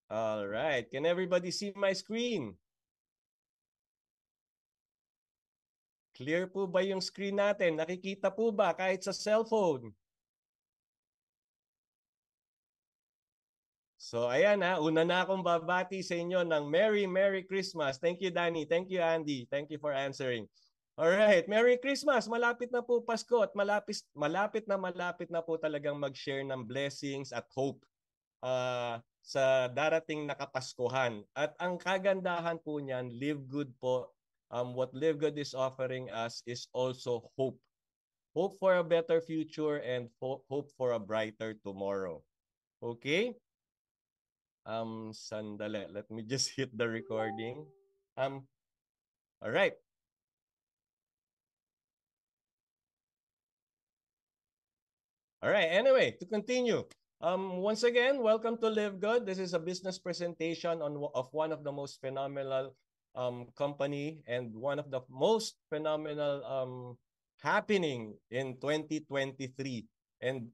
All right. Can everybody see my screen? Clear po ba yung screen natin? Nakikita po ba kahit sa cellphone? So ayan una na akong babati sa inyo ng Merry Christmas. Thank you, Danny. Thank you, Andy. Thank you for answering. All right, Merry Christmas. Malapit na po Pasko at malapit na po talagang mag-share ng blessings at hope sa darating na Kapaskuhan. At ang kagandahan po niyan, Live Good po. What Live Good is offering us is also hope. Hope for a better future and hope for a brighter tomorrow. Okay? Sandali. Let me just hit the recording. All right. All right. Anyway, to continue. Once again, welcome to Live Good. This is a business presentation of one of the most phenomenal company and one of the most phenomenal happening in 2023. And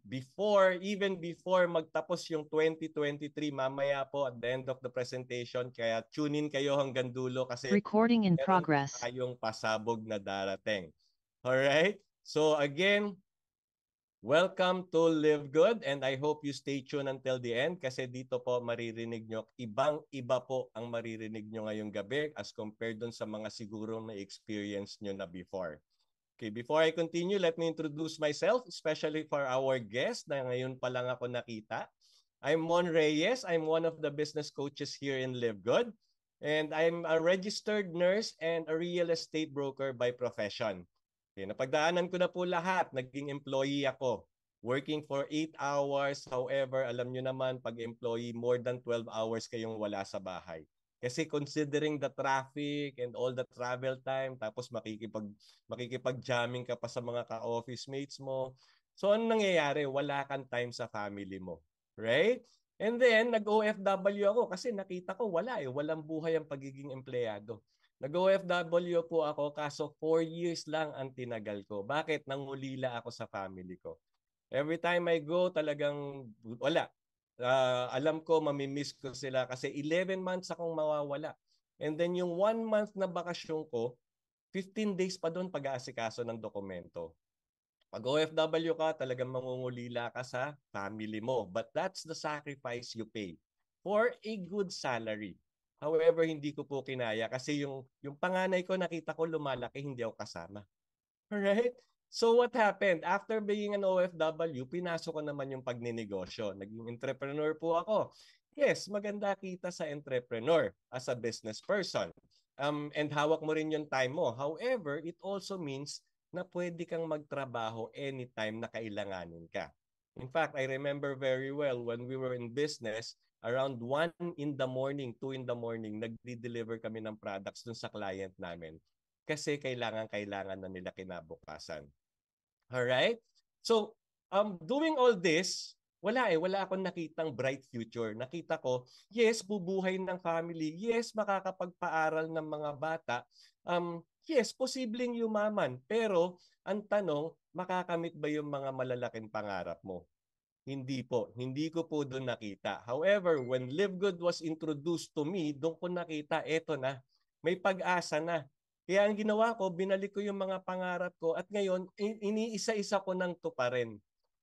even before magtapos yung 2023, mamaya po at the end of the presentation, kaya tune in kayo hanggang dulo kasi Recording in meron progress. tayong pasabog na darating. Alright? So again, welcome to Live Good and I hope you stay tuned until the end kasi dito po maririnig nyo, ibang-iba po ang maririnig nyo ngayong gabi as compared dun sa mga siguro na experience nyo na before. Okay, before I continue, let me introduce myself, especially for our guest na ngayon pa lang ako nakita. I'm Mon Reyes. I'm one of the business coaches here in Live Good. And I'm a registered nurse and a real estate broker by profession. Okay, napagdaanan ko na po lahat. Naging employee ako. Working for 8 hours. However, alam nyo naman, pag employee, more than 12 hours kayong wala sa bahay. Kasi considering the traffic and all the travel time, tapos makikipag-jamming ka pa sa mga ka-office mates mo. So ano nangyayari? Wala kang time sa family mo. Right? And then, nag-OFW ako kasi nakita ko walang buhay ang pagiging empleyado. Nag-OFW po ako kaso 4 years lang ang tinagal ko. Bakit? Nangulila ako sa family ko. Every time I go, talagang wala. Alam ko, mamimiss ko sila kasi 11 months akong mawawala. And then yung 1 month na bakasyon ko, 15 days pa doon pag-aasikaso ng dokumento. Pag OFW ka, talagang mangungulila ka sa family mo. But that's the sacrifice you pay for a good salary. However, hindi ko po kinaya kasi yung panganay ko nakita ko lumalaki, hindi ako kasama. Alright? So what happened? After being an OFW, pinasok ko naman yung pagninegosyo. Naging entrepreneur po ako. Yes, maganda kita sa entrepreneur as a business person. And hawak mo rin yung time mo. However, it also means na pwede kang magtrabaho anytime na kailanganin ka. In fact, I remember very well when we were in business, around 1 in the morning, 2 in the morning, nagde-deliver kami ng products dun sa client namin kasi kailangan na nila kinabukasan. Alright? So, doing all this, wala akong nakitang bright future. Nakita ko, yes, bubuhay ng family. Yes, makakapagpaaral ng mga bata. Yes, posibleng yumaman. Pero, ang tanong, makakamit ba yung mga malalaking pangarap mo? Hindi po. Hindi ko po doon nakita. However, when Live Good was introduced to me, doon ko nakita, eto na, may pag-asa na. Kaya ang ginawa ko, binalik ko yung mga pangarap ko at ngayon, iniisa-isa ko nang tuparin.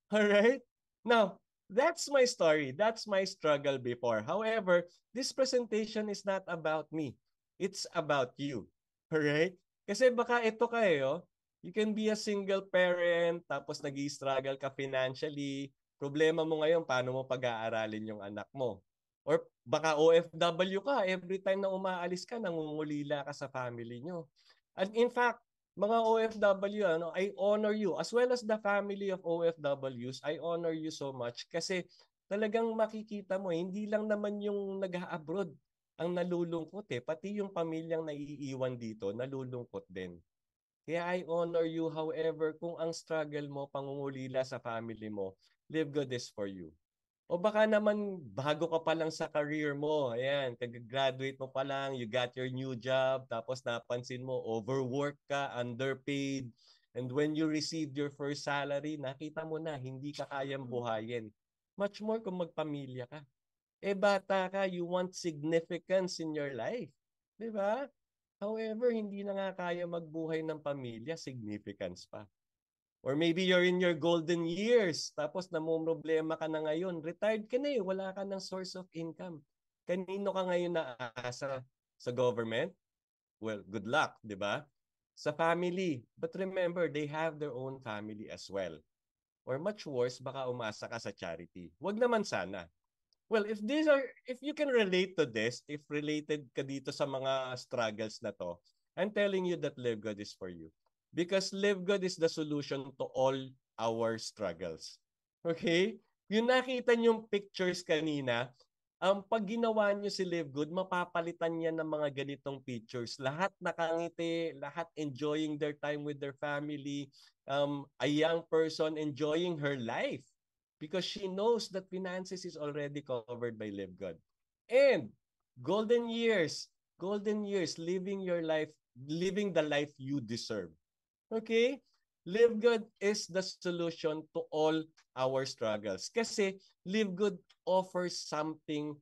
Alright? Now, that's my story. That's my struggle before. However, this presentation is not about me. It's about you. Alright? Kasi baka ito kayo, you can be a single parent, tapos nag-i-struggle ka financially. Problema mo ngayon, paano mo pag-aaralin yung anak mo? Or baka OFW ka, every time na umaalis ka, nangungulila ka sa family nyo. And in fact, mga OFW, I honor you as well as the family of OFWs. I honor you so much kasi talagang makikita mo, hindi lang naman yung nag-abroad ang nalulungkot pati yung pamilyang naiiwan dito, nalulungkot din. Kaya I honor you, however, kung ang struggle mo, pangungulila sa family mo, Live Good is for you. O baka naman bago ka pa lang sa career mo, ayan, kag-graduate mo pa lang, you got your new job, tapos napansin mo, overwork ka, underpaid, and when you received your first salary, nakita mo na, hindi ka kayang buhayin. Much more kung magpamilya ka. Eh bata ka, you want significance in your life. Di ba? However, hindi na nga kaya magbuhay ng pamilya, significance pa. Or maybe you're in your golden years, tapos namumroblema ka na ngayon. Retired ka na eh, wala ka ng source of income. Kanino ka ngayon naasa? Sa government? Well, good luck, di ba? Sa family. But remember, they have their own family as well. Or much worse, baka umasa ka sa charity. Wag naman sana. Well, if you can relate to this, if related ka dito sa mga struggles na to, I'm telling you that Live Good is for you. Because Live Good is the solution to all our struggles. Okay? Yung nakita niyong pictures kanina, pag ginawa niyo si Live Good, mapapalitan niya ng mga ganitong pictures. Lahat nakangiti, lahat enjoying their time with their family, a young person enjoying her life because she knows that finances is already covered by Live Good. And golden years, living your life, living the life you deserve. Okay? Live Good is the solution to all our struggles. Kasi Live Good offers something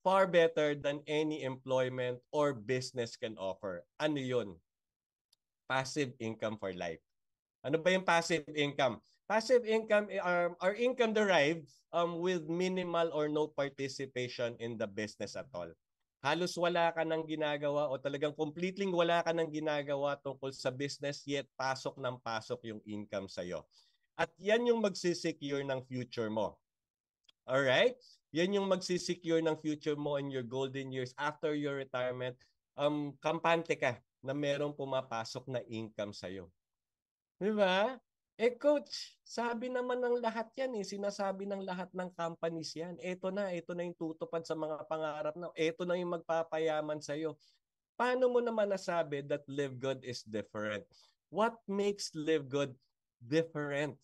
far better than any employment or business can offer. Ano yun? Passive income for life. Ano ba yung passive income? Passive income are income derived with minimal or no participation in the business at all. Halos wala ka nang ginagawa o talagang completely wala ka nang ginagawa tungkol sa business yet pasok ng pasok yung income sa'yo. At yan yung magsisecure ng future mo. Alright? Yan yung magsisecure ng future mo in your golden years after your retirement. Kampante ka na merong pumapasok na income sa'yo. Di ba? Eh coach, sabi naman ng lahat yan eh. Sinasabi ng lahat ng companies yan. Ito na yung tutupad sa mga pangarap na. Ito na yung magpapayaman sa'yo. Paano mo naman nasabi that Live Good is different? What makes Live Good different?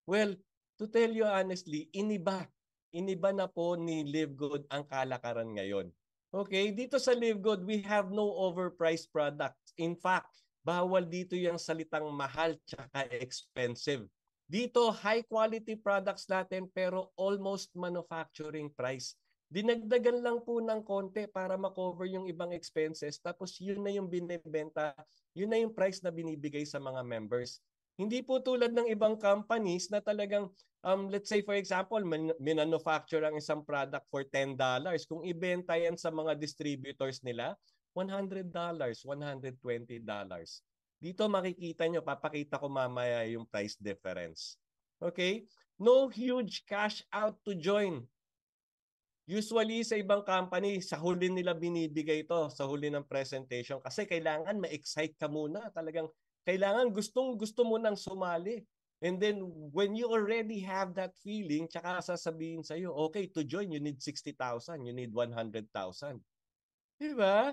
Well, to tell you honestly, iniba. Iniba na po ni Live Good ang kalakaran ngayon. Okay, dito sa Live Good, we have no overpriced products. In fact, bawal dito yung salitang mahal tsaka expensive. Dito, high quality products natin pero almost manufacturing price. Dinagdagan lang po ng konti para makover yung ibang expenses tapos yun na yung binibenta, yun na yung price na binibigay sa mga members. Hindi po tulad ng ibang companies na talagang let's say for example, manufacture ang isang product for $10. Kung ibenta yan sa mga distributors nila, $100, $120. Dito makikita nyo, papakita ko mamaya yung price difference. Okay? No huge cash out to join. Usually sa ibang company, sa huli nila binibigay ito, sa huli ng presentation. Kasi kailangan ma-excite ka muna. Talagang kailangan gusto mo nang sumali. And then when you already have that feeling, tsaka sasabihin sa'yo, okay, to join, you need 60,000, you need 100,000. Diba?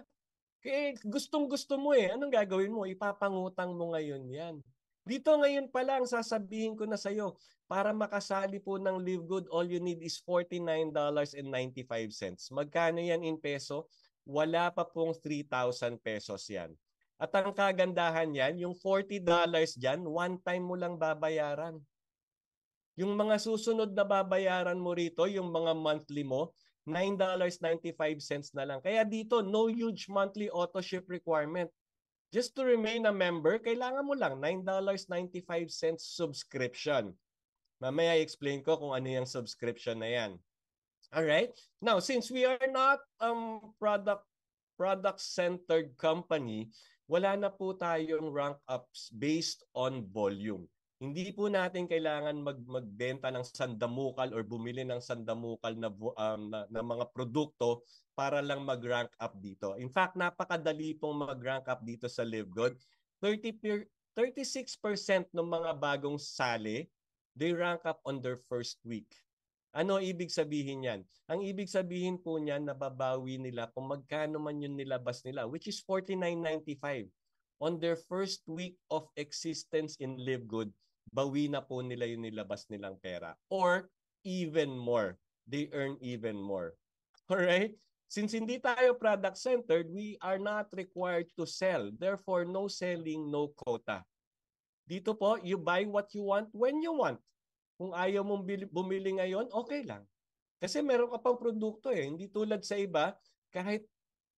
Kaya gustong-gusto mo eh. Anong gagawin mo? Ipapangutang mo ngayon yan. Dito ngayon pa lang, sasabihin ko na sa'yo, para makasali po ng Live Good, all you need is $49.95. Magkano yan in peso? Wala pa pong 3,000 pesos yan. At ang kagandahan yan, yung $40 dyan, one time mo lang babayaran. Yung mga susunod na babayaran mo rito, yung mga monthly mo, $9.95 na lang. Kaya dito, no huge monthly auto ship requirement. Just to remain a member, kailangan mo lang $9.95 subscription. Mamaya i-explain ko kung ano yung subscription na yan. Alright? Now, since we are not product-centered company, wala na po tayong rank ups based on volume. Hindi po natin kailangan magbenta ng sandamukal or bumili ng sandamukal na mga produkto para lang mag-rank up dito. In fact, napakadali pong mag-rank up dito sa Live Good. 36% ng mga bagong sali, they rank up on their first week. Ano ibig sabihin yan? Ang ibig sabihin po niyan, nababawi nila kung magkano man yung nilabas nila, which is $49.95. On their first week of existence in Live Good, bawi na po nila yung nilabas nilang pera. Or even more. They earn even more. Alright? Since hindi tayo product-centered, we are not required to sell. Therefore, no selling, no quota. Dito po, you buy what you want when you want. Kung ayaw mong bumili ngayon, okay lang. Kasi meron ka pang produkto eh. Hindi tulad sa iba, kahit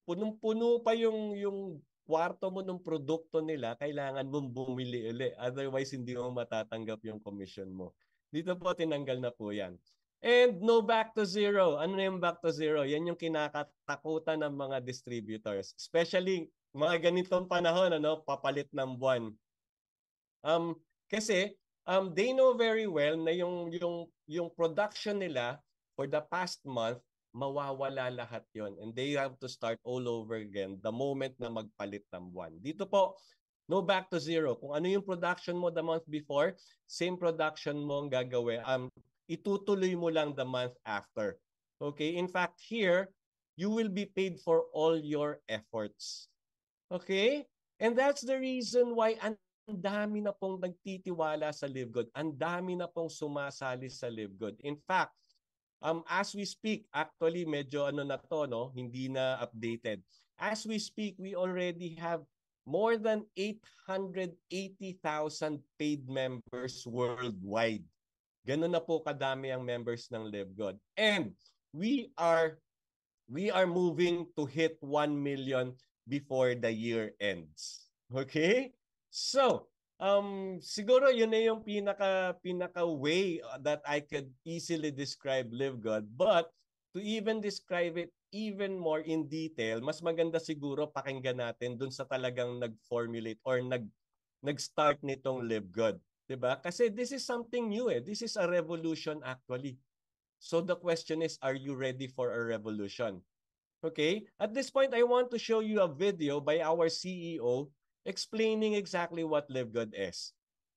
punong-puno pa yung kwarto mo ng produkto nila, kailangan mong bumili uli. Otherwise, hindi mo matatanggap yung commission mo. Dito po, tinanggal na po yan. And no back to zero. Ano na yung back to zero? Yan yung kinakatakutan ng mga distributors. Especially mga ganitong panahon, papalit ng buwan. Kasi they know very well na yung production nila for the past month, mawawala lahat yon, and they have to start all over again the moment na magpalit ng buwan. Dito po, no back to zero. Kung ano yung production mo the month before, same production mo ang gagawin. Itutuloy mo lang the month after. Okay? In fact, here, you will be paid for all your efforts. Okay? And that's the reason why ang dami na pong nagtitiwala sa LiveGood. Ang dami na pong sumasali sa LiveGood. In fact, as we speak, actually medyo na to, no? Hindi na updated. As we speak, we already have more than 880,000 paid members worldwide. Ganun na po kadami ang members ng LiveGood. And we are moving to hit 1 million before the year ends. Okay? So, siguro yun na yung pinaka way that I could easily describe LiveGood. But to even describe it even more in detail, mas maganda siguro pakinggan natin dun sa talagang nag-formulate or nag-start nitong LiveGood. 'Di ba? Kasi this is something new eh. This is a revolution actually. So the question is, are you ready for a revolution? Okay, at this point, I want to show you a video by our CEO explaining exactly what Live Good is.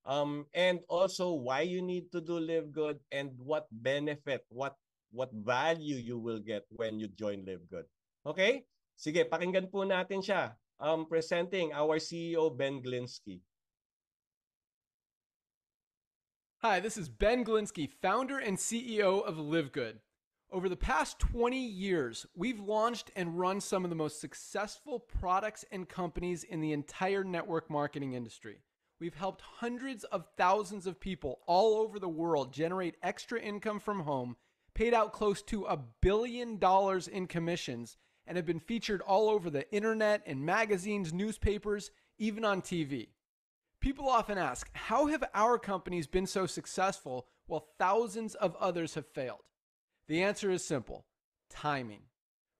And also why you need to do Live Good and what benefit, what value you will get when you join Live Good. Okay? Sige, pakinggan po natin siya. Presenting our CEO, Ben Glinsky. Hi, this is Ben Glinsky, founder and CEO of LiveGood. Over the past 20 years, we've launched and run some of the most successful products and companies in the entire network marketing industry. We've helped hundreds of thousands of people all over the world generate extra income from home, paid out close to $1 billion in commissions, and have been featured all over the internet, in magazines, newspapers, even on TV. People often ask, how have our companies been so successful while thousands of others have failed? The answer is simple: timing.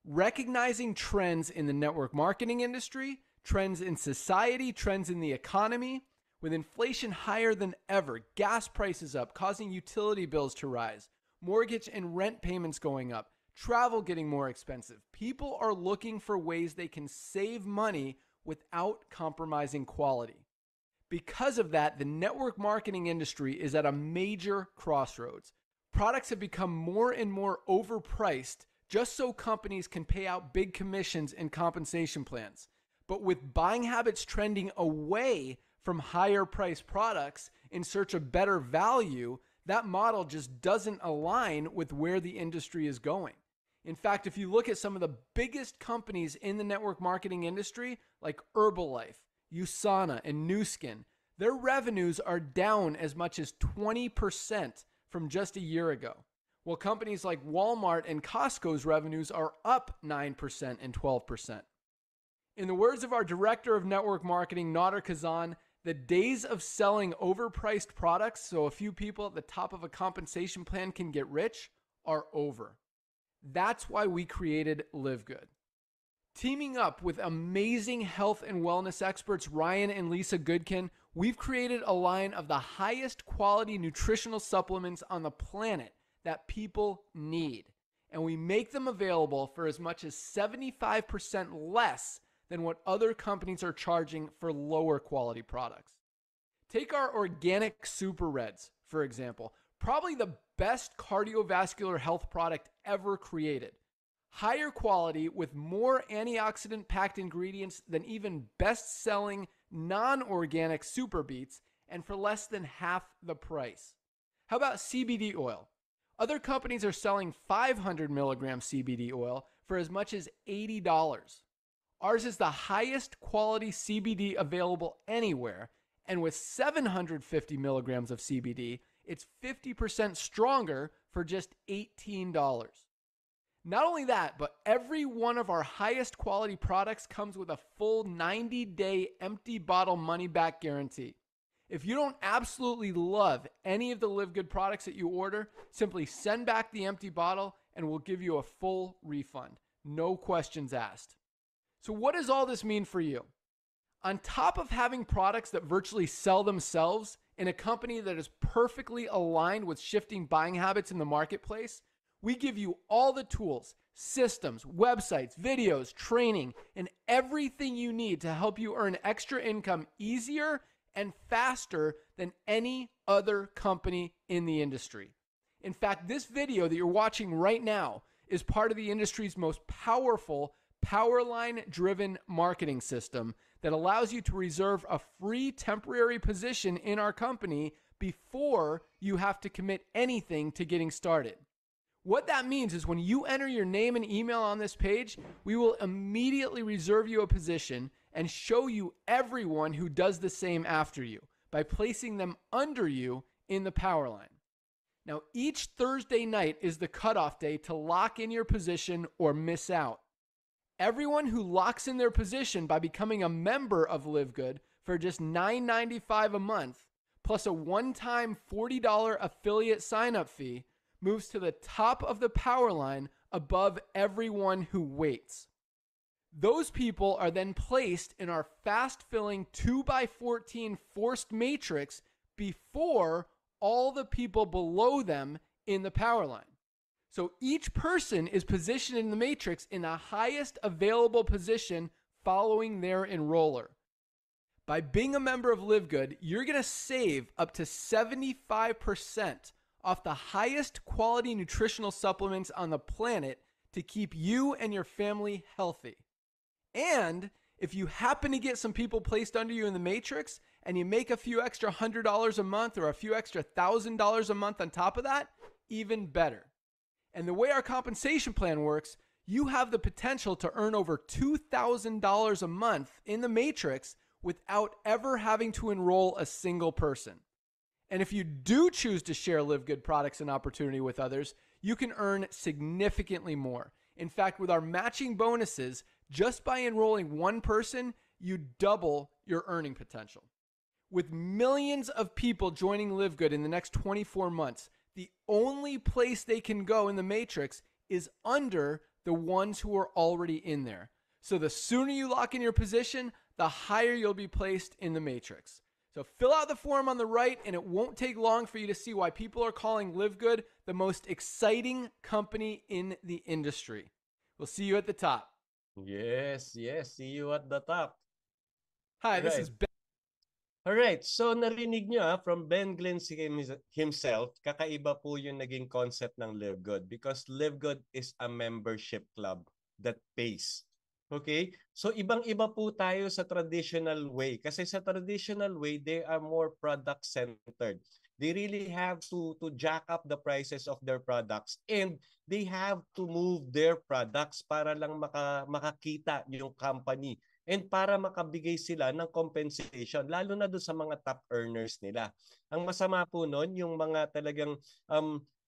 Recognizing trends in the network marketing industry, trends in society, trends in the economy. With inflation higher than ever, gas prices up, causing utility bills to rise, mortgage and rent payments going up, travel getting more expensive, people are looking for ways they can save money without compromising quality. Because of that, the network marketing industry is at a major crossroads. Products have become more and more overpriced just so companies can pay out big commissions and compensation plans. But with buying habits trending away from higher priced products in search of better value, that model just doesn't align with where the industry is going. In fact, if you look at some of the biggest companies in the network marketing industry, like Herbalife, USANA, and Nu Skin, their revenues are down as much as 20% from just a year ago, while companies like Walmart and Costco's revenues are up 9% and 12%. In the words of our director of network marketing, Nader Kazan, the days of selling overpriced products so a few people at the top of a compensation plan can get rich are over. That's why we created LiveGood. Teaming up with amazing health and wellness experts Ryan and Lisa Goodkin, we've created a line of the highest quality nutritional supplements on the planet that people need. And we make them available for as much as 75% less than what other companies are charging for lower quality products. Take our organic Super Reds, for example, probably the best cardiovascular health product ever created. Higher quality with more antioxidant-packed ingredients than even best-selling non-organic Super Beets, and for less than half the price. How about CBD oil? Other companies are selling 500 milligram CBD oil for as much as $80. Ours is the highest quality CBD available anywhere, and with 750 milligrams of CBD, It's 50% stronger for just $18. Not only that, but every one of our highest quality products comes with a full 90-day empty bottle money-back guarantee. If you don't absolutely love any of the Live Good products that you order, simply send back the empty bottle and we'll give you a full refund. No questions asked. So what does all this mean for you? On top of having products that virtually sell themselves in a company that is perfectly aligned with shifting buying habits in the marketplace, we give you all the tools, systems, websites, videos, training, and everything you need to help you earn extra income easier and faster than any other company in the industry. In fact, this video that you're watching right now is part of the industry's most powerful Powerline-driven marketing system that allows you to reserve a free temporary position in our company before you have to commit anything to getting started. What that means is when you enter your name and email on this page, we will immediately reserve you a position and show you everyone who does the same after you by placing them under you in the Powerline. Now, each Thursday night is the cutoff day to lock in your position or miss out. Everyone who locks in their position by becoming a member of Live Good for just $9.95 a month, plus a one-time $40 affiliate sign-up fee, moves to the top of the Powerline above everyone who waits. Those people are then placed in our fast-filling 2x14 forced matrix before all the people below them in the Powerline. So each person is positioned in the matrix in the highest available position following their enroller. By being a member of Live Good, you're going to save up to 75% off the highest quality nutritional supplements on the planet to keep you and your family healthy. And if you happen to get some people placed under you in the matrix and you make a few extra $100 a month or a few extra $1,000 a month on top of that, even better. And the way our compensation plan works, you have the potential to earn over $2,000 a month in the matrix without ever having to enroll a single person. And if you do choose to share Live Good products and opportunity with others, you can earn significantly more. In fact, with our matching bonuses, just by enrolling one person, you double your earning potential. With millions of people joining Live Good in the next 24 months, the only place they can go in the matrix is under the ones who are already in there. So the sooner you lock in your position, the higher you'll be placed in the matrix. So fill out the form on the right, and it won't take long for you to see why people are calling Live Good the most exciting company in the industry. We'll see you at the top. Yes, see you at the top. Hi, this is Ben. Alright, so narinig nyo from Ben Glinsky himself, kakaiba po yung naging concept ng Live Good because Live Good is a membership club that pays. Okay? So ibang-iba po tayo sa traditional way kasi sa traditional way, they are more product-centered. They really have to jack up the prices of their products and they have to move their products para lang makakita yung company and para makabigay sila ng compensation, lalo na doon sa mga top earners nila. Ang masama po noon, yung mga talagang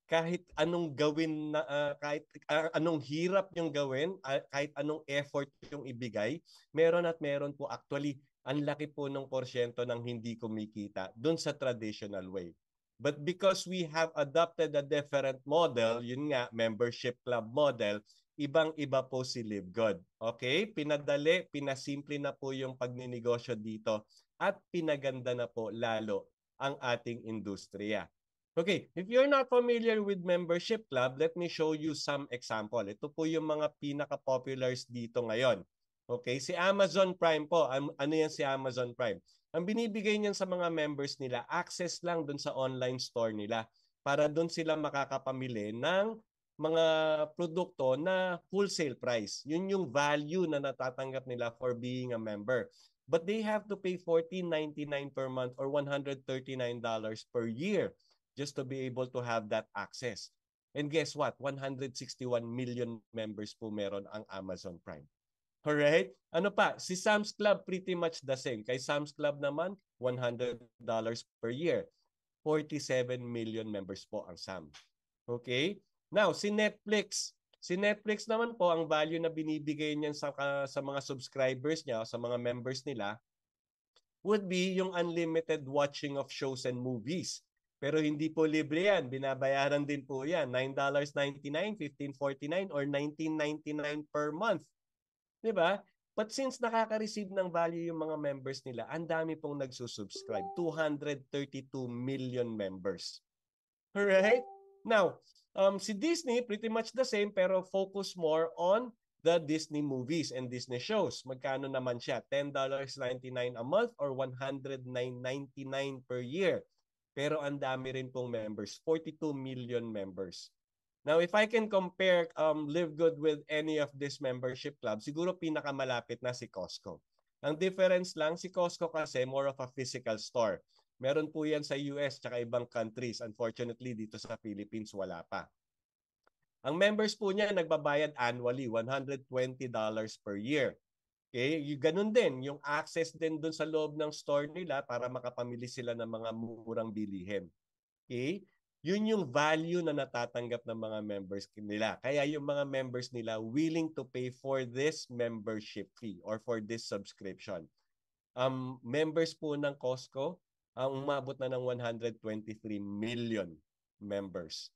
kahit anong gawin, kahit anong hirap yung gawin, kahit anong effort yung ibigay, meron at meron po actually, ang laki po ng porsyento ng hindi kumikita doon sa traditional way. But because we have adopted a different model, yun nga, membership club model, ibang-iba po si Live Good. Okay? Pinadali, pinasimple na po yung pagninegosyo dito at pinaganda na po lalo ang ating industriya. Okay, if you're not familiar with membership club, let me show you some example. Ito po yung mga pinaka-populars dito ngayon. Okay, si Amazon Prime po. Ano yan si Amazon Prime? Ang binibigay niyan sa mga members nila, access lang dun sa online store nila para dun sila makakapamili ng mga produkto na wholesale price. Yun yung value na natatanggap nila for being a member. But they have to pay $14.99 per month or $139 per year just to be able to have that access. And guess what? 161 million members po meron ang Amazon Prime. Alright? Ano pa? Si Sam's Club pretty much the same. Kay Sam's Club naman, $100 per year. 47 million members po ang SAM. Okay? Now, si Netflix. Si Netflix naman po, ang value na binibigay niyan sa mga subscribers niya, sa mga members nila, would be yung unlimited watching of shows and movies. Pero hindi po libre yan. Binabayaran din po yan. $9.99, $15.49, or $19.99 per month. Diba? But since nakaka-receive ng value yung mga members nila, ang dami pong nagsusubscribe. 232 million members. Alright? Now, si Disney, pretty much the same, pero focus more on the Disney movies and Disney shows. Magkano naman siya? $10.99 a month or $109.99 per year. Pero ang dami rin pong members. 42 million members. Now, if I can compare Live Good with any of this membership club, siguro pinakamalapit na si Costco. Ang difference lang, si Costco kasi more of a physical store. Meron po yan sa US tsaka ibang countries. Unfortunately, dito sa Philippines, wala pa. Ang members po niya nagbabayad annually, $120 per year. Okay? Ganun din, yung access din dun sa loob ng store nila para makapamili sila ng mga murang bilihin. Okay? Yun yung value na natatanggap ng mga members nila. Kaya yung mga members nila willing to pay for this membership fee or for this subscription. Members po ng Costco, ang umabot na ng 123 million members.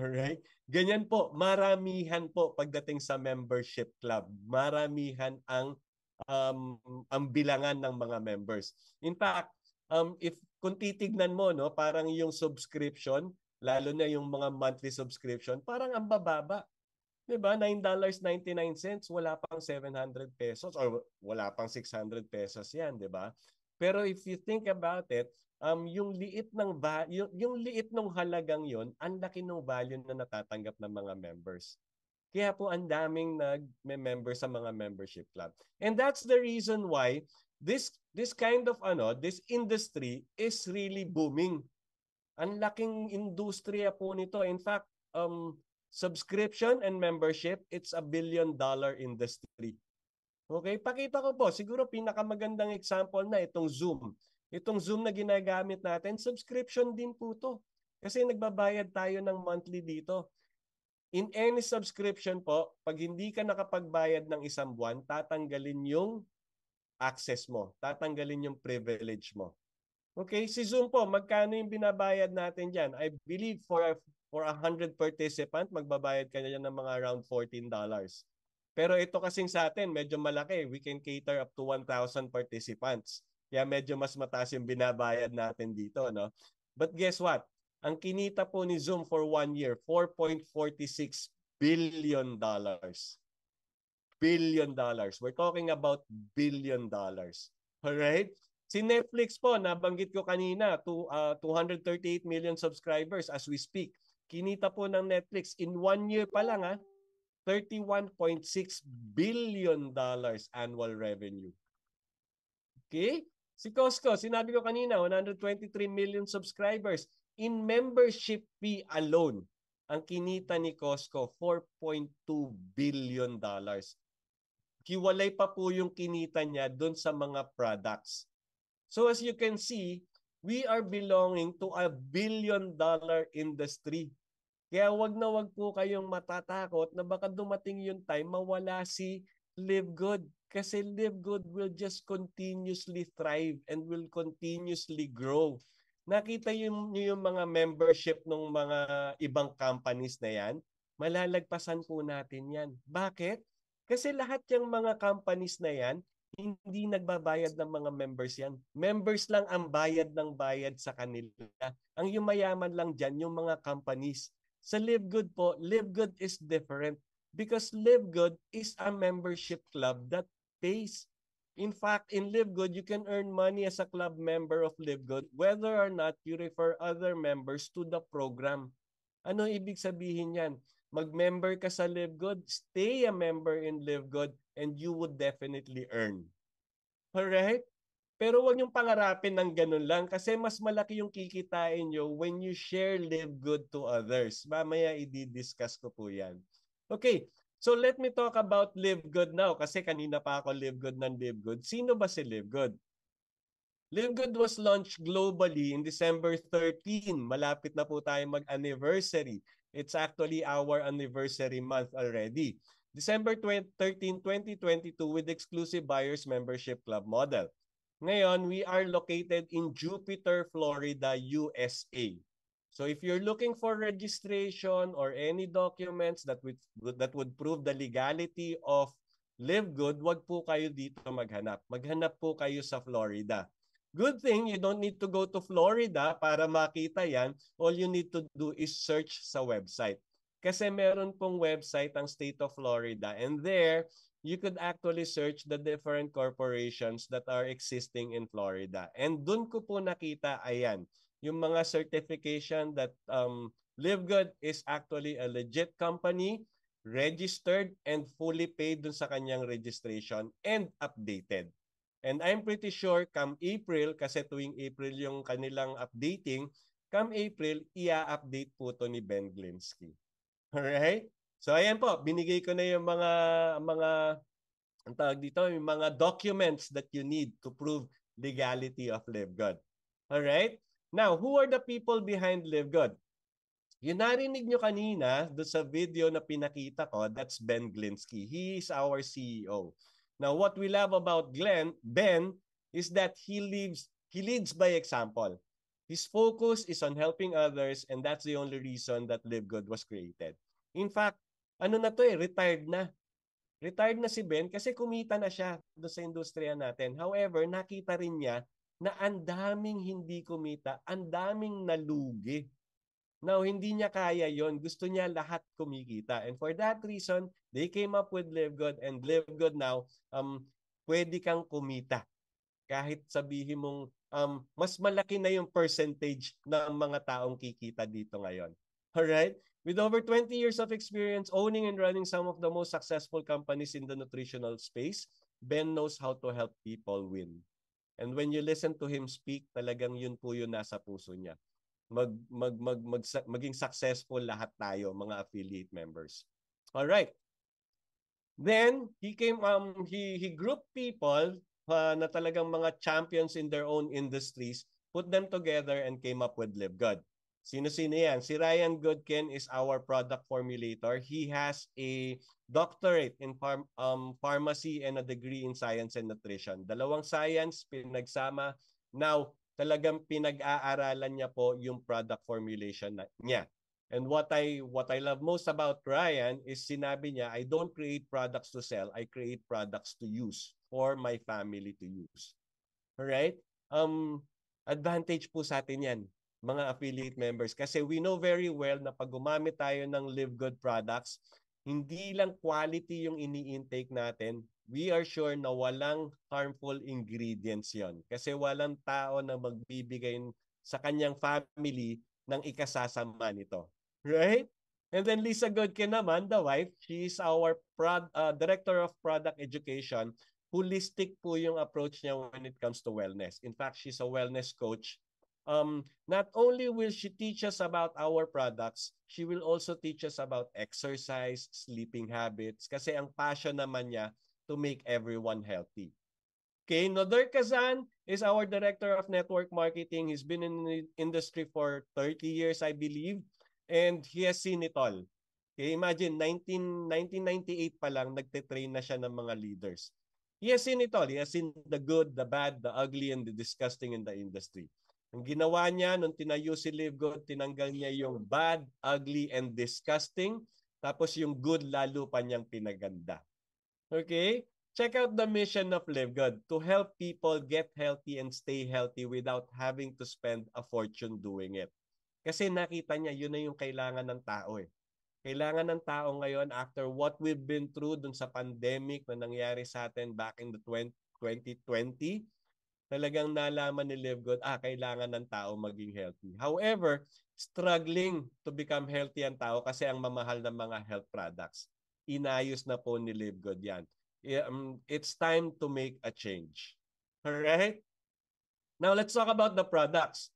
Alright? Ganyan po, maramihan po pagdating sa membership club. Maramihan ang bilangan ng mga members. In fact, kung titignan mo, no, parang yung subscription, lalo na yung mga monthly subscription, parang ang bababa. 'Di ba? $9.99, wala pang 700 pesos or wala pang 600 pesos 'yan, 'di ba? Pero if you think about it, yung liit yung liit ng halagang 'yon, ang laki ng value na natatanggap ng mga members. Kaya po ang daming nag-member sa mga membership club. And that's the reason why this kind of this industry is really booming. Ang laking industriya po nito. In fact, subscription and membership, it's a $1 billion industry. Okay, pakita ko po, siguro pinakamagandang example na itong Zoom. Itong Zoom na ginagamit natin, subscription din po to. Kasi nagbabayad tayo ng monthly dito. In any subscription po, pag hindi ka nakapagbayad ng isang buwan, tatanggalin yung access mo, tatanggalin yung privilege mo. Okay, si Zoom po, magkano yung binabayad natin dyan? I believe for 100 participant, magbabayad ka na ng mga around $14. Pero ito kasing sa atin, medyo malaki. We can cater up to 1,000 participants. Kaya medyo mas mataas yung binabayad natin dito, no? But guess what? Ang kinita po ni Zoom for 1 year, $4.46 billion. $billion. We're talking about $1 billion. Alright? Si Netflix po, nabanggit ko kanina, 238 million subscribers as we speak. Kinita po ng Netflix in 1 year pa lang, $31.6 billion annual revenue. Okay? Si Costco, sinabi ko kanina, 123 million subscribers. In membership fee alone, ang kinita ni Costco, $4.2 billion. Kiwalay pa po yung kinita niya doon sa mga products. So as you can see, we are belonging to a $1 billion industry. Kaya wag na wag po kayong matatakot na baka dumating yung time mawala si Live Good. Kasi Live Good will just continuously thrive and will continuously grow. Nakita niyo yung mga membership ng mga ibang companies na yan, malalagpasan po natin yan. Bakit? Kasi lahat yung mga companies na yan, hindi nagbabayad ng mga members yan. Members lang ang bayad ng bayad sa kanila. Ang yumayaman lang dyan, yung mga companies. Sa Live Good po, Live Good is different because Live Good is a membership club that pays. In fact, in Live Good, you can earn money as a club member of Live Good whether or not you refer other members to the program. Ano ibig sabihin yan? Mag-member ka sa Live Good, stay a member in Live Good, and you would definitely earn. Alright? Pero huwag niyong pangarapin ng ganun lang kasi mas malaki yung kikitain nyo when you share Live Good to others. Mamaya i-discuss ko po yan. Okay, so let me talk about Live Good now kasi kanina pa ako Live Good ng Live Good. Sino ba si Live Good? Live Good was launched globally in December 13. Malapit na po tayo mag-anniversary. It's actually our anniversary month already. December 13, 2022 with exclusive buyers membership club model. Ngayon, we are located in Jupiter, Florida, USA. So if you're looking for registration or any documents that would prove the legality of Live Good, wag po kayo dito maghanap. Maghanap po kayo sa Florida. Good thing, you don't need to go to Florida para makita yan. All you need to do is search sa website. Kasi meron pong website ang State of Florida, and there, you could actually search the different corporations that are existing in Florida. And dun ko po nakita, ayan, yung mga certification that Live Good is actually a legit company, registered and fully paid dun sa kanyang registration and updated. And I'm pretty sure come April, kasi tuwing April yung kanilang updating, come April, i-update po to ni Ben Glinsky. Alright? So ayan po, binigay ko na yung mga ang tawag dito, yung mga documents that you need to prove legality of Live Good. Alright? Now, who are the people behind Live Good? Yung narinig nyo kanina doon sa video na pinakita ko, that's Ben Glinsky. He is our CEO. Now, what we love about Ben is that he leads by example. His focus is on helping others, and that's the only reason that Live Good was created. In fact, ano na to retired na. Retired na si Ben kasi kumita na siya doon sa industriya natin. However, nakita rin niya na ang daming hindi kumita, ang daming nalugi. Now, hindi niya kaya yon. Gusto niya lahat kumikita. And for that reason, they came up with Live Good, and Live Good now, pwede kang kumita. Kahit sabihin mong mas malaki na yung percentage ng mga taong kikita dito ngayon. Alright? With over 20 years of experience owning and running some of the most successful companies in the nutritional space, Ben knows how to help people win. And when you listen to him speak, talagang yun po yun nasa puso niya. Maging successful lahat tayo, mga affiliate members. All right. Then he grouped people na talagang mga champions in their own industries, put them together and came up with Live Good. Sino-sino yan? Si Ryan Goodkin is our product formulator. He has a doctorate in pharmacy and a degree in science and nutrition. Dalawang science pinagsama. Now, talagang pinag-aaralan niya po yung product formulation niya. And what I love most about Ryan is sinabi niya, I don't create products to sell, I create products to use for my family to use. Alright? Advantage po sa atin yan, mga affiliate members. Kasi we know very well na pag gumamit tayo ng Live Good products, hindi lang quality yung ini-intake natin, we are sure na walang harmful ingredients yon. Kasi walang tao na magbibigay sa kanyang family ng ikasasama nito. Right? And then Lisa Goodkin naman, the wife, she is our Director of Product Education. Holistic po yung approach niya when it comes to wellness. In fact, she's a wellness coach. Not only will she teach us about our products, she will also teach us about exercise, sleeping habits, kasi ang passion naman niya to make everyone healthy. Okay, Noder Kazan is our Director of Network Marketing. He's been in the industry for 30 years, I believe, and he has seen it all. Okay, imagine, 1998 pa lang, nagte-train na siya ng mga leaders. He has seen it all. He has seen the good, the bad, the ugly, and the disgusting in the industry. Ang ginawa niya, nung tinayo si Live Good, tinanggal niya yung bad, ugly, and disgusting. Tapos yung good, lalo pa niyang pinaganda. Okay? Check out the mission of Live Good, to help people get healthy and stay healthy without having to spend a fortune doing it. Kasi nakita niya, yun na yung kailangan ng tao eh. Kailangan ng tao ngayon after what we've been through dun sa pandemic na nangyari sa atin back in the 2020, talagang nalaman ni Live Good, kailangan ng tao maging healthy. However, struggling to become healthy ang tao kasi ang mamahal ng mga health products. Inayos na po ni Live Good yan. It's time to make a change. Alright? Now, let's talk about the products.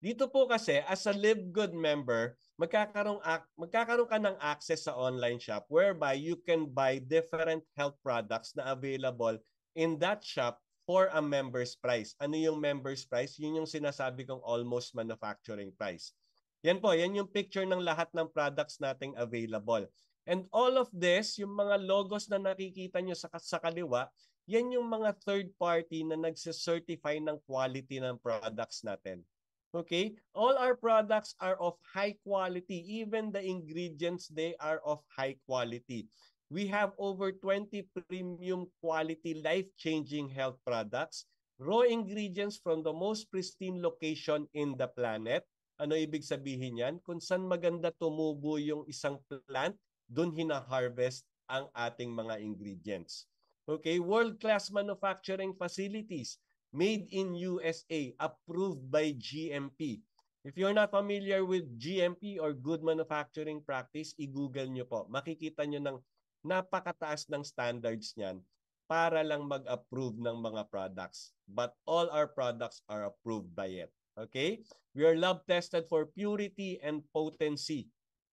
Dito po kasi, as a Live Good member, magkakaroon ka ng access sa online shop whereby you can buy different health products na available in that shop for a member's price. Ano yung member's price? Yun yung sinasabi kong almost manufacturing price. Yan po, yan yung picture ng lahat ng products nating available. And all of this, yung mga logos na nakikita nyo sa kaliwa, yan yung mga third party na nagsicertify ng quality ng products natin. Okay? All our products are of high quality. Even the ingredients, they are of high quality. We have over 20 premium quality life-changing health products, raw ingredients from the most pristine location in the planet. Ano ibig sabihin yan? Kung saan maganda tumubo yung isang plant, dun hina-harvest ang ating mga ingredients. Okay, world-class manufacturing facilities made in USA, approved by GMP. If you're not familiar with GMP or good manufacturing practice, i-google nyo po. Makikita nyo ng napakataas ng standards niyan para lang mag-approve ng mga products. But all our products are approved by it. Okay? We are lab tested for purity and potency.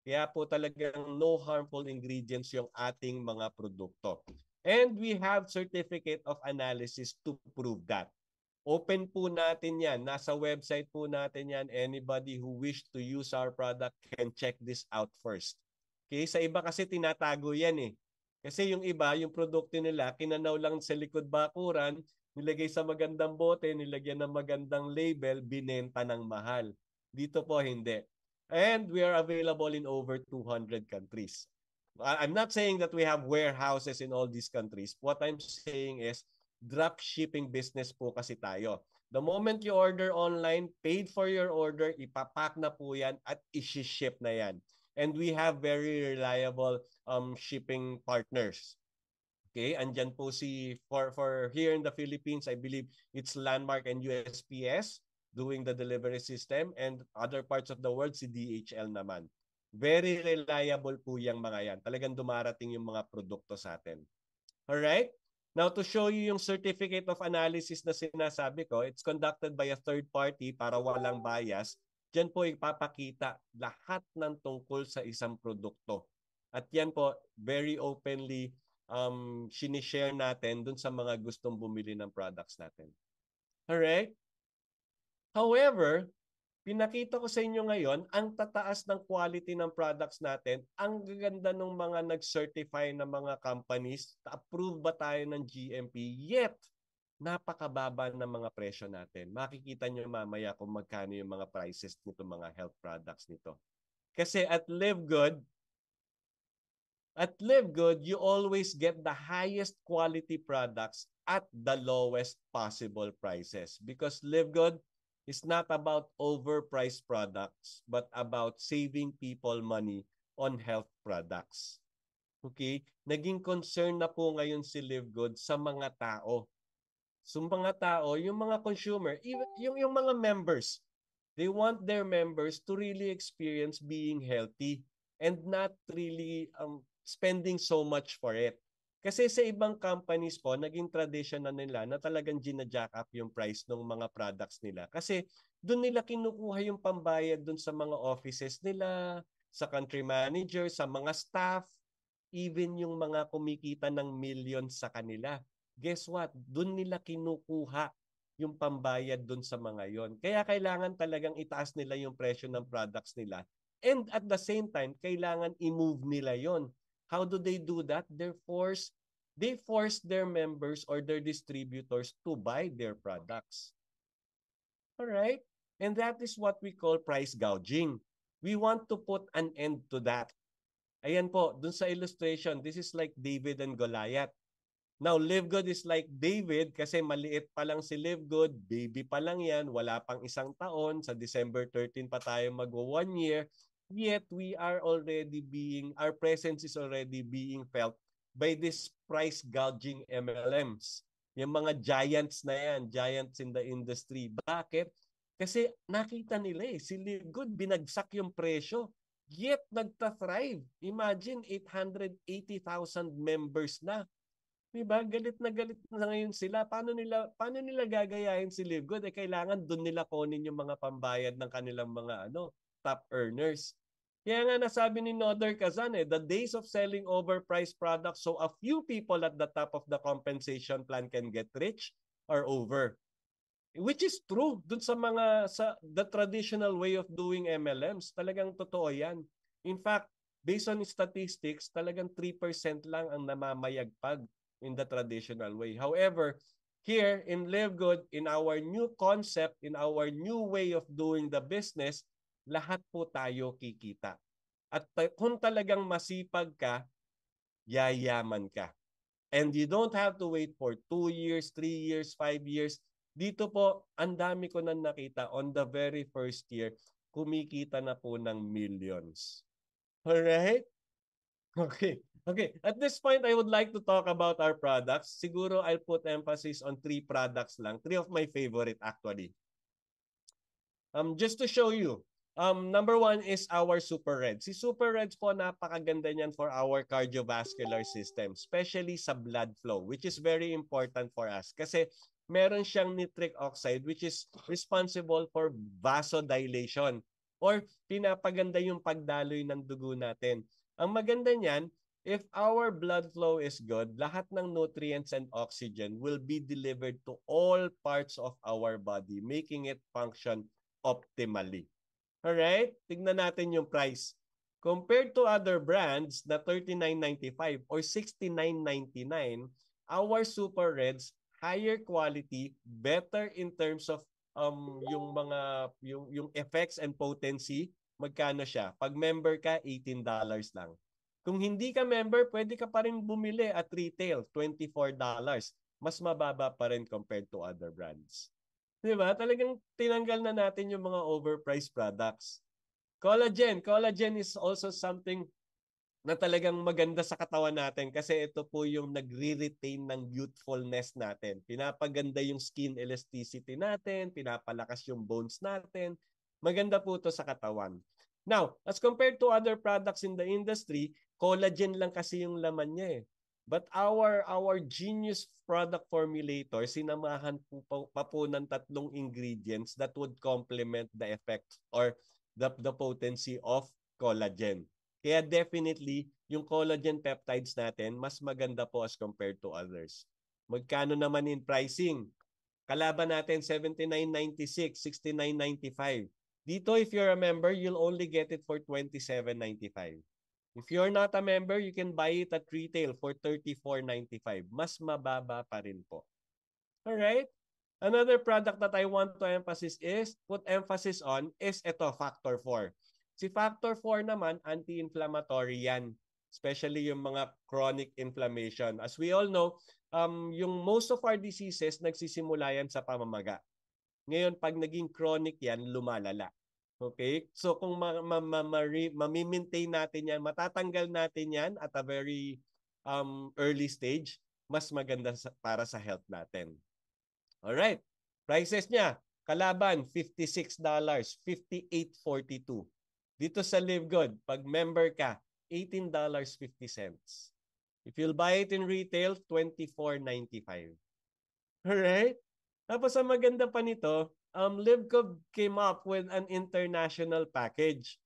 Kaya po talagang no harmful ingredients yung ating mga produkto. And we have certificate of analysis to prove that. Open po natin yan. Nasa website po natin yan. Anybody who wish to use our product can check this out first. Okay? Sa iba kasi tinatago yan eh. Kasi yung iba, yung produkto nila, kinanaw lang sa likod bakuran, nilagay sa magandang bote, nilagyan ng magandang label, binenta ng mahal. Dito po hindi. And we are available in over 200 countries. I'm not saying that we have warehouses in all these countries. What I'm saying is drop shipping business po kasi tayo. The moment you order online, paid for your order, ipapack na po yan at isi-ship na yan. And we have very reliable shipping partners. Okay, andyan po for here in the Philippines, I believe it's Landmark and USPS doing the delivery system, and other parts of the world si DHL naman. Very reliable po yung mga yan. Talagang dumarating yung mga produkto sa atin. Alright? Now, to show you yung certificate of analysis na sinasabi ko, it's conducted by a third party para walang bias. Diyan po ipapakita lahat ng tungkol sa isang produkto. At yan po, very openly sinishare natin dun sa mga gustong bumili ng products natin. Alright? However, pinakita ko sa inyo ngayon, ang tataas ng quality ng products natin, ang gaganda ng mga nag-certify na mga companies, approve ba tayo ng GMP, yet napakababa ng mga presyo natin. Makikita nyo mamaya kung magkano yung mga prices nito, mga health products nito. Kasi at Live Good, you always get the highest quality products at the lowest possible prices. Because Live Good is not about overpriced products, but about saving people money on health products. Okay? Naging concern na po ngayon si Live Good sa mga tao. So mga tao, yung mga consumer, even yung mga members, they want their members to really experience being healthy and not really spending so much for it. Kasi sa ibang companies po, naging tradition na nila na talagang gina-jack up yung price ng mga products nila. Kasi doon nila kinukuha yung pambayad doon sa mga offices nila, sa country manager, sa mga staff, even yung mga kumikita ng millions sa kanila. Guess what? Doon nila kinukuha yung pambayad doon sa mga yon. Kaya kailangan talagang itaas nila yung presyo ng products nila. And at the same time, kailangan i-move nila yon. How do they do that? They force their members or their distributors to buy their products. All right? And that is what we call price gouging. We want to put an end to that. Ayan po, dun sa illustration, this is like David and Goliath. Now, Live Good is like David kasi maliit pa lang si Live Good, baby pa lang yan, wala pang isang taon, sa December 13 pa tayo mag-1 year, yet we are already our presence is already being felt by this price gouging MLMs. Yung mga giants na yan, giants in the industry. Bakit? Kasi nakita nila si Live Good, binagsak yung presyo, yet nagta-thrive. Imagine, 880,000 members na. Diba? Galit na ngayon sila. Paano nila gagayahin si Live Good? Kailangan doon nila kunin yung mga pambayad ng kanilang mga top earners. Kaya nga nasabi ni Noder Kazan, the days of selling overpriced products so a few people at the top of the compensation plan can get rich are over. Which is true dun sa the traditional way of doing MLMs. Talagang totoo yan. In fact, based on statistics, talagang 3% lang ang namamayagpag in the traditional way. However, here in Live Good, in our new concept, in our new way of doing the business, lahat po tayo kikita. At kung talagang masipag ka, yayaman ka. And you don't have to wait for 2 years, 3 years, 5 years. Dito po, ang dami ko na nakita on the very first year, kumikita na po ng millions. Alright? Okay. Okay. At this point, I would like to talk about our products. Siguro I'll put emphasis on 3 products lang. 3 of my favorite actually. Just to show you, number 1 is our Super Red. Si Super Reds po, napakaganda niyan for our cardiovascular system, especially sa blood flow, which is very important for us. Kasi meron siyang nitric oxide which is responsible for vasodilation or pinapaganda yung pagdaloy ng dugo natin. Ang maganda niyan, if our blood flow is good, lahat ng nutrients and oxygen will be delivered to all parts of our body, making it function optimally. Alright? Tignan natin yung price. Compared to other brands na $39.95 or $69.99, our Super Reds, higher quality, better in terms of yung effects and potency. Magkano siya? Pag member ka, $18 lang. Kung hindi ka member, pwede ka pa rin bumili at retail, $24. Mas mababa pa rin compared to other brands. Diba? Talagang tinanggal na natin yung mga overpriced products. Collagen. Collagen is also something na talagang maganda sa katawan natin kasi ito po yung nagre-retain ng youthfulness natin. Pinapaganda yung skin elasticity natin, pinapalakas yung bones natin. Maganda po ito sa katawan. Now, as compared to other products in the industry, collagen lang kasi yung laman niya eh. But our genius product formulator, sinamahan pa po ng 3 ingredients that would complement the effect or the potency of collagen. Kaya definitely, yung collagen peptides natin, mas maganda po as compared to others. Magkano naman in pricing? Kalaban natin, $79.96, $69.95. Dito, if you're a member, you'll only get it for $27.95. If you're not a member, you can buy it at retail for $34.95. Mas mababa pa rin po. Alright? Another product that I want to put emphasis on is ito, Factor 4. Si Factor 4 naman, anti-inflammatory yan. Especially yung mga chronic inflammation. As we all know, yung most of our diseases, nagsisimula yan sa pamamaga. Ngayon, pag naging chronic yan, lumalala. Okay? So kung mamimaintain natin yan, matatanggal natin yan at a very early stage, mas maganda para sa health natin. Alright. Prices niya, kalaban, $56, $58.42. Dito sa Live Good, pag member ka, $18.50. If you'll buy it in retail, $24.95. Alright? Tapos ang maganda pa nito, LiveGov came up with an international package.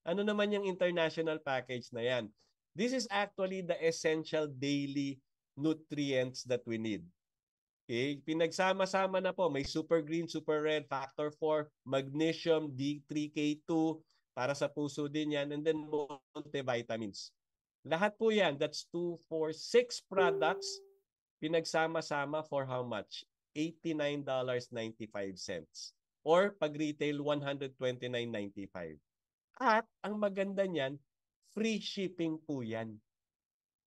Ano naman yung international package na yan? This is actually the essential daily nutrients that we need. Okay? Pinagsama-sama na po. May Super Green, Super Red, Factor 4, Magnesium, D3K2, para sa puso din yan, and then multivitamins. Lahat po yan, that's 2, 4, 6 products, pinagsama-sama for how much? $89.95. Or pag retail, $129.95. At ang maganda niyan, free shipping po yan.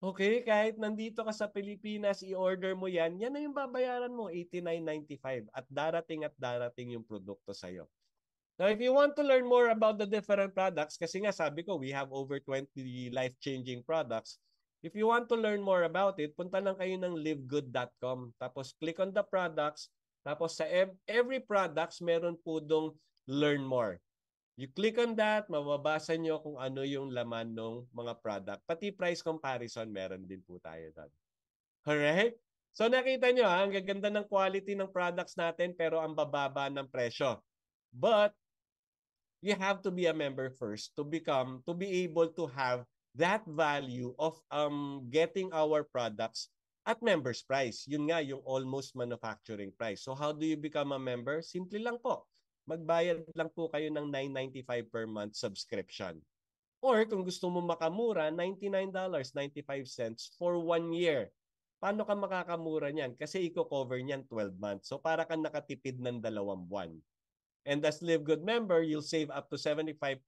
Okay, kahit nandito ka sa Pilipinas, i-order mo yan, yan na yung babayaran mo, $89.95. At darating yung produkto sa'yo. Now, if you want to learn more about the different products, kasi nga sabi ko, we have over 20 life-changing products. If you want to learn more about it, punta lang kayo ng livegood.com. Tapos click on the products. Tapos sa every products, meron po dong learn more. You click on that, mababasa nyo kung ano yung laman ng mga product. Pati price comparison, meron din po tayo doon. Alright? So nakita nyo, ang gaganda ng quality ng products natin pero ang bababa ng presyo. But you have to be a member first to be able to have that value of getting our products at member's price. Yun nga, yung almost manufacturing price. So how do you become a member? Simple lang po. Magbayad lang po kayo ng $9.95 per month subscription. Or kung gusto mo makamura, $99.95 for 1 year. Paano ka makakamura niyan? Kasi i-cover niyan 12 months. So para kang nakatipid ng 2 buwan. And as Live Good member, you'll save up to 75%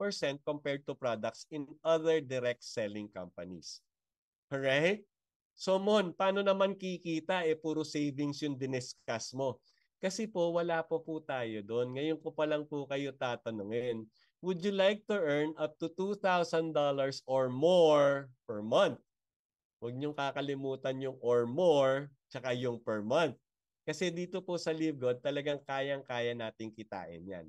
compared to products in other direct selling companies. Alright? So Mon, paano naman kikita? Puro savings yung diniscuss mo. Kasi po, wala po tayo doon. Ngayon ko pa lang po kayo tatanungin. Would you like to earn up to $2,000 or more per month? Huwag niyong kakalimutan yung or more, tsaka yung per month. Kasi dito po sa LiveGod, talagang kayang-kaya nating kitain yan.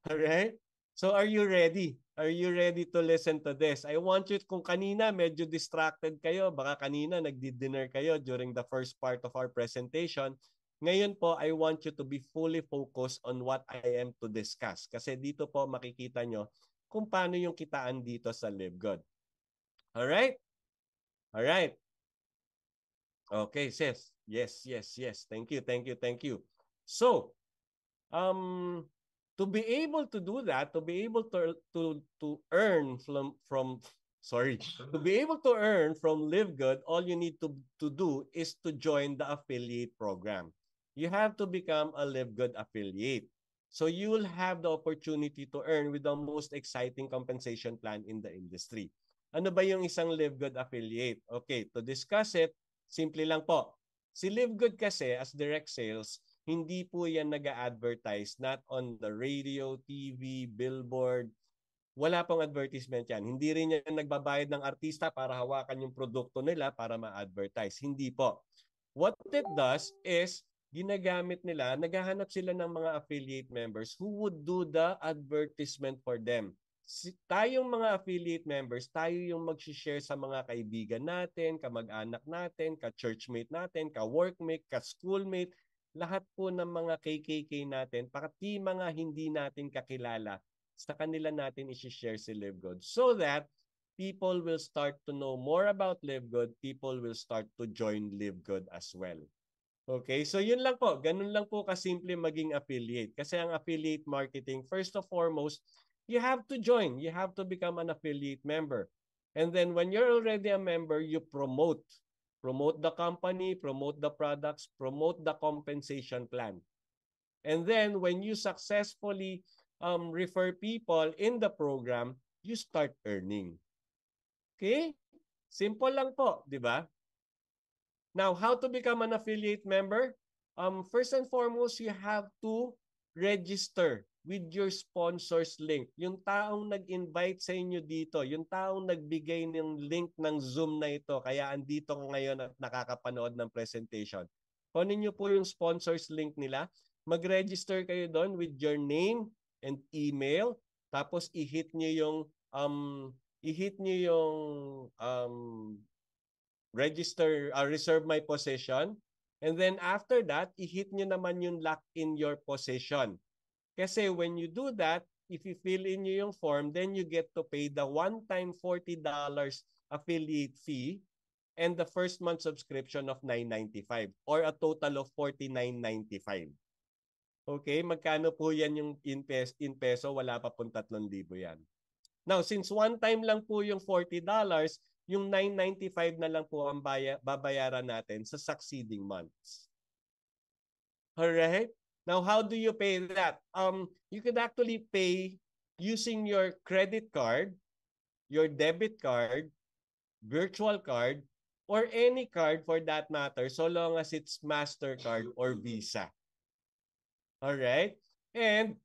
Alright? So are you ready? Are you ready to listen to this? I want you, kung kanina medyo distracted kayo, baka kanina nagdi-dinner kayo during the first part of our presentation, ngayon po, I want you to be fully focused on what I am to discuss. Kasi dito po makikita nyo kung paano yung kitaan dito sa LiveGod. Alright? Alright. Okay, sis. Yes. Thank you. So, to be able to do that, to be able to earn to be able to earn from LiveGood, all you need to do is to join the affiliate program. You have to become a LiveGood affiliate. So you will have the opportunity to earn with the most exciting compensation plan in the industry. Ano ba yung isang LiveGood affiliate? Okay, to discuss it, simple lang po. Si LiveGood kasi as direct sales, hindi po yan nag-a-advertise, not on the radio, TV, billboard. Wala pong advertisement yan. Hindi rin yan nagbabayad ng artista para hawakan yung produkto nila para ma-advertise. Hindi po. What it does is, ginagamit nila, naghahanap sila ng mga affiliate members who would do the advertisement for them. Tayong mga affiliate members, tayo yung mag-share sa mga kaibigan natin, kamag-anak natin, ka-churchmate natin, ka-workmate, ka-schoolmate, lahat po ng mga KKK natin, pati mga hindi natin kakilala, sa kanila natin i-share si LiveGood so that people will start to know more about LiveGood, people will start to join LiveGood as well. Okay, so yun lang po. Ganun lang po kasimple maging affiliate. Kasi ang affiliate marketing, first and foremost, you have to join. You have to become an affiliate member. And then when you're already a member, you promote. Promote the company, promote the products, promote the compensation plan. And then when you successfully refer people in the program, you start earning. Okay? Simple lang po, di ba? Now, how to become an affiliate member? First and foremost, you have to register with your sponsor's link. Yung taong nag-invite sa inyo dito, yung taong nagbigay ng link ng Zoom na ito, kaya andito ngayon at nakakapanood ng presentation. Kunin niyo po yung sponsor's link nila. Mag-register kayo doon with your name and email. Tapos i-hit niyo yung register, reserve my position. And then after that, i-hit nyo naman yung lock in your position. Kasi when you do that, if you fill in nyo yung form, then you get to pay the one-time $40 affiliate fee and the first month subscription of $9.95 or a total of $49.95. Okay, magkano po yan yung in peso? Wala pa pong 3,000 yan. Now, since one time lang po yung $40, yung $9.95 na lang po ang babayaran natin sa succeeding months. Alright? Now, how do you pay that? You could actually pay using your credit card, your debit card, virtual card, or any card for that matter, so long as it's MasterCard or Visa. Alright? And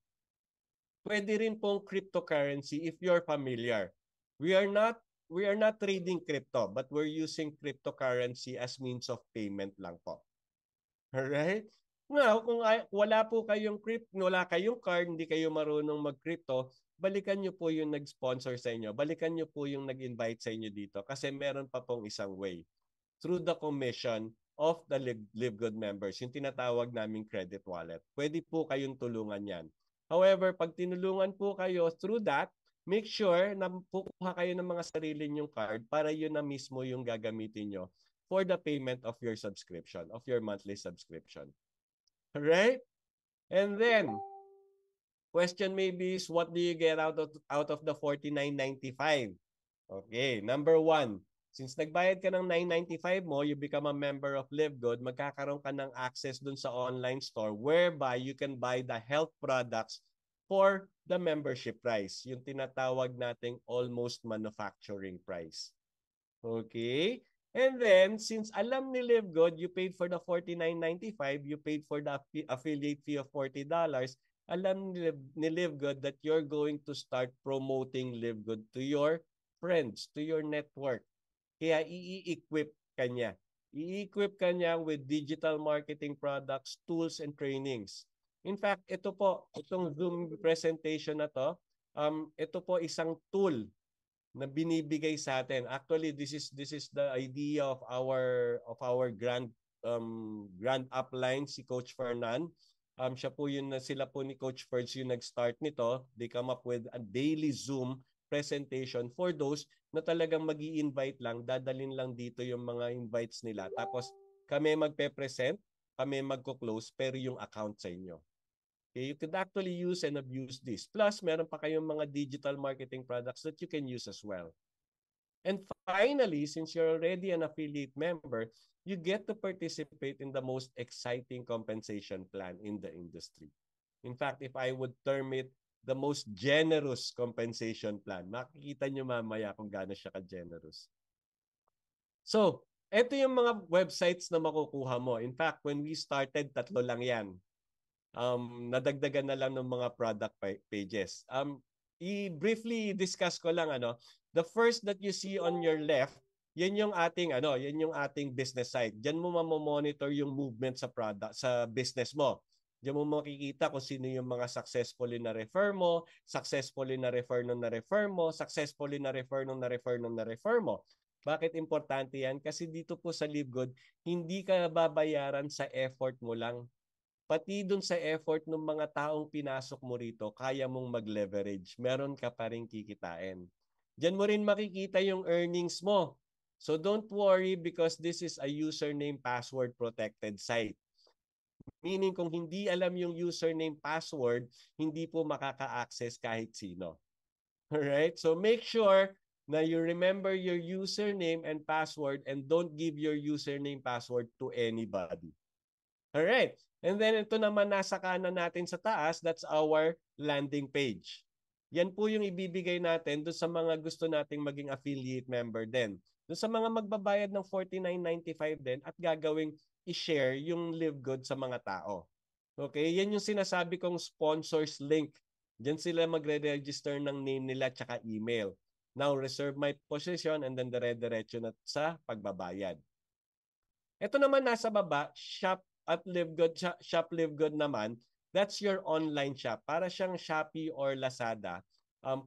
pwede rin pong cryptocurrency if you're familiar. We are not trading crypto, but we're using cryptocurrency as means of payment lang po. Alright? Now, kung wala po kayong wala kayong card, hindi kayo marunong mag-crypto, balikan nyo po yung nag-sponsor sa inyo. Balikan nyo po yung nag-invite sa inyo dito kasi meron pa pong isang way. Through the commission of the LiveGood members, yung tinatawag naming credit wallet. Pwede po kayong tulungan yan. However, pag tinulungan po kayo through that, make sure na kukuha kayo ng mga sarili nyong card para yun na mismo yung gagamitin nyo for the payment of your subscription, of your monthly subscription. Alright? And then, question maybe is, what do you get out of the $49.95? Okay, number one, since nagbayad ka ng $9.95 mo, you become a member of LiveGood, magkakaroon ka ng access dun sa online store whereby you can buy the health products for the membership price, yung tinatawag nating almost manufacturing price. Okay? And then, since alam ni LiveGood, you paid for the $49.95, you paid for the affiliate fee of $40, alam ni LiveGood that you're going to start promoting LiveGood to your friends, to your network. Kaya i-equip ka niya. I-equip ka niya with digital marketing products, tools, and trainings. In fact, ito po, itong Zoom presentation na to, ito po isang tool na binibigay sa atin. Actually, this is the idea of our grand upline, si Coach Fernan. Sila po ni Coach Ferds yung nag-start nito. They come up with a daily Zoom presentation for those na talagang magi-invite lang, dadalin lang dito yung mga invites nila. Tapos kami magpe-present, kami magko-close, pero yung account sa inyo. Okay, you could actually use and abuse this. Plus, meron pa kayong mga digital marketing products that you can use as well. And finally, since you're already an affiliate member, you get to participate in the most exciting compensation plan in the industry. In fact, if I would term it the most generous compensation plan, makikita nyo mamaya kung gaano siya ka-generous. So, ito yung mga websites na makukuha mo. In fact, when we started, 3 lang yan. Nadagdagan na lang ng mga product pages. I-briefly discuss ko lang the first that you see on your left, yan yung ating business site. Diyan mo mamomonitor yung movement sa product sa business mo. Diyan mo makikita kung sino yung mga successfully na refer mo, successfully na refer nung na-refer mo, successfully na refer nung na-refer nung na-refer mo. Bakit importante yan? Kasi dito po sa LiveGood, hindi ka babayaran sa effort mo lang. Pati dun sa effort ng mga taong pinasok mo rito, kaya mong mag-leverage. Meron ka pa rin kikitain. Diyan mo rin makikita yung earnings mo. So don't worry because this is a username password protected site. Meaning kung hindi alam yung username password, hindi po makaka-access kahit sino. Alright? So make sure na you remember your username and password and don't give your username password to anybody. Alright. And then ito naman nasa kanan natin sa taas, that's our landing page. Yan po yung ibibigay natin doon sa mga gusto nating maging affiliate member din. Doon sa mga magbabayad ng $49.95 din at gagawing i-share yung LiveGood sa mga tao. Okay? Yan yung sinasabi kong sponsors link. Diyan sila magre-register ng name nila at email. Now, reserve my position and then dire-diretso na sa pagbabayad. Ito naman nasa baba, shop at LiveGood, Shop LiveGood naman, that's your online shop. Para siyang Shopee or Lazada.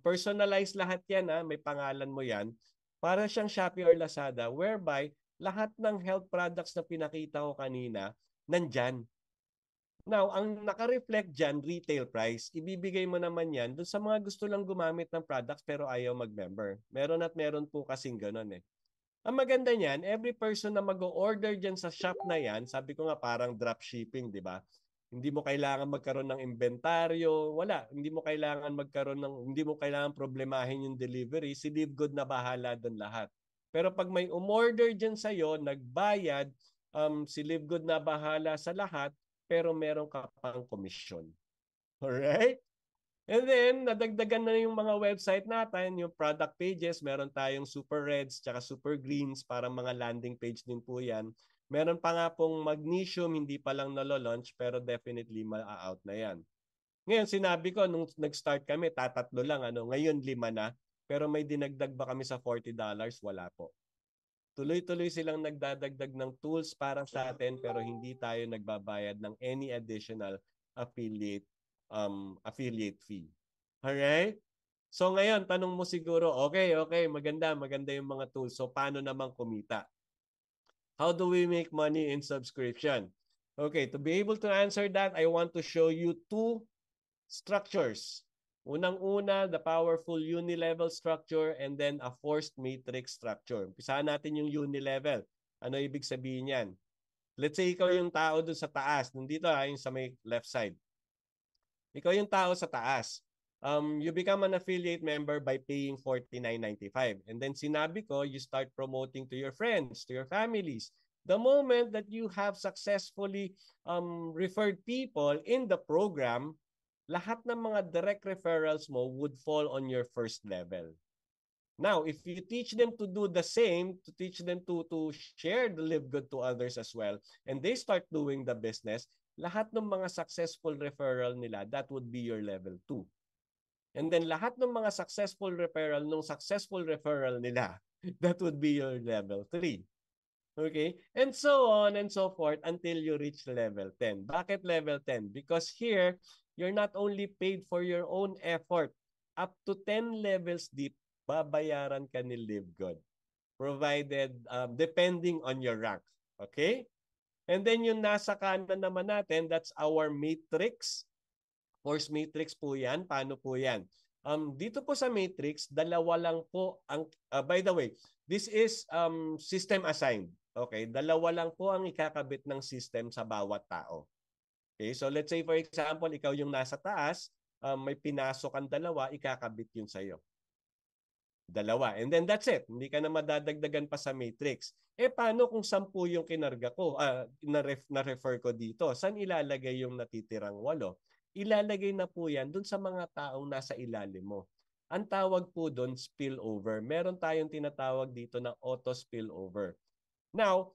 Personalized lahat yan, may pangalan mo yan. Para siyang Shopee or Lazada whereby lahat ng health products na pinakita ko kanina, nandyan. Now, ang naka-reflect dyan, retail price. Ibibigay mo naman yan dun sa mga gusto lang gumamit ng products pero ayaw mag-member. Meron at meron po kasing ganun eh. Ang maganda niyan, every person na mag-o-order diyan sa shop na yan, sabi ko nga parang drop shipping, di ba? Hindi mo kailangan magkaroon ng inventaryo, wala. Hindi mo kailangan problemahin yung delivery. Si LiveGood na bahala doon lahat. Pero pag may umorder diyan sa iyo, nagbayad, si LiveGood na bahala sa lahat, pero meron ka pang komisyon. Alright? And then, nadagdagan na yung mga website natin, yung product pages, meron tayong super reds tsaka super greens, para mga landing page din po yan. Meron pa nga pong magnesium, hindi pa lang nalo-launch, pero definitely ma-out na yan. Ngayon, sinabi ko, nung nag-start kami, 3 lang, ngayon 5 na, pero may dinagdag ba kami sa $40? Wala po. Tuloy-tuloy silang nagdadagdag ng tools para sa atin, pero hindi tayo nagbabayad ng any additional affiliate fee. Alright? So ngayon, tanong mo siguro, okay, maganda yung mga tools. So paano naman kumita? How do we make money in subscription? Okay, to be able to answer that, I want to show you 2 structures. Unang-una, the powerful unilevel structure and then a forced matrix structure. Umpisahan natin yung unilevel. Ano ibig sabihin yan? Let's say ikaw yung tao dun sa taas. Nandito yung sa may left side. Ikaw yung tao sa taas. You become an affiliate member by paying $49.95. And then sinabi ko, you start promoting to your friends, to your families. The moment that you have successfully referred people in the program, lahat ng mga direct referrals mo would fall on your first level. Now, if you teach them to do the same, to teach them to share the Live Good to others as well, and they start doing the business, lahat ng mga successful referral nila, that would be your level 2. And then lahat ng mga successful referral nila, that would be your level 3. Okay? And so on and so forth until you reach level 10. Bakit level 10? Because here, you're not only paid for your own effort. Up to 10 levels deep, babayaran ka ni Live Good. Provided, depending on your rank. Okay? And then yung nasa kanan naman natin, that's our matrix. Course matrix po yan. Paano po yan? Dito po sa matrix, dalawa lang po ang, by the way, this is system assigned. Okay, dalawa lang po ang ikakabit ng system sa bawat tao. Okay, so let's say for example, ikaw yung nasa taas, may pinasok ang dalawa, ikakabit yun sa'yo. Dalawa. And then that's it. Hindi ka na madadagdagan pa sa matrix. Paano kung 10 yung kinarga ko, na-refer ko dito? Saan ilalagay yung natitirang 8? Ilalagay na po yan dun sa mga taong nasa ilalim mo. Ang tawag po dun, spillover. Meron tayong tinatawag dito na auto spillover. Now,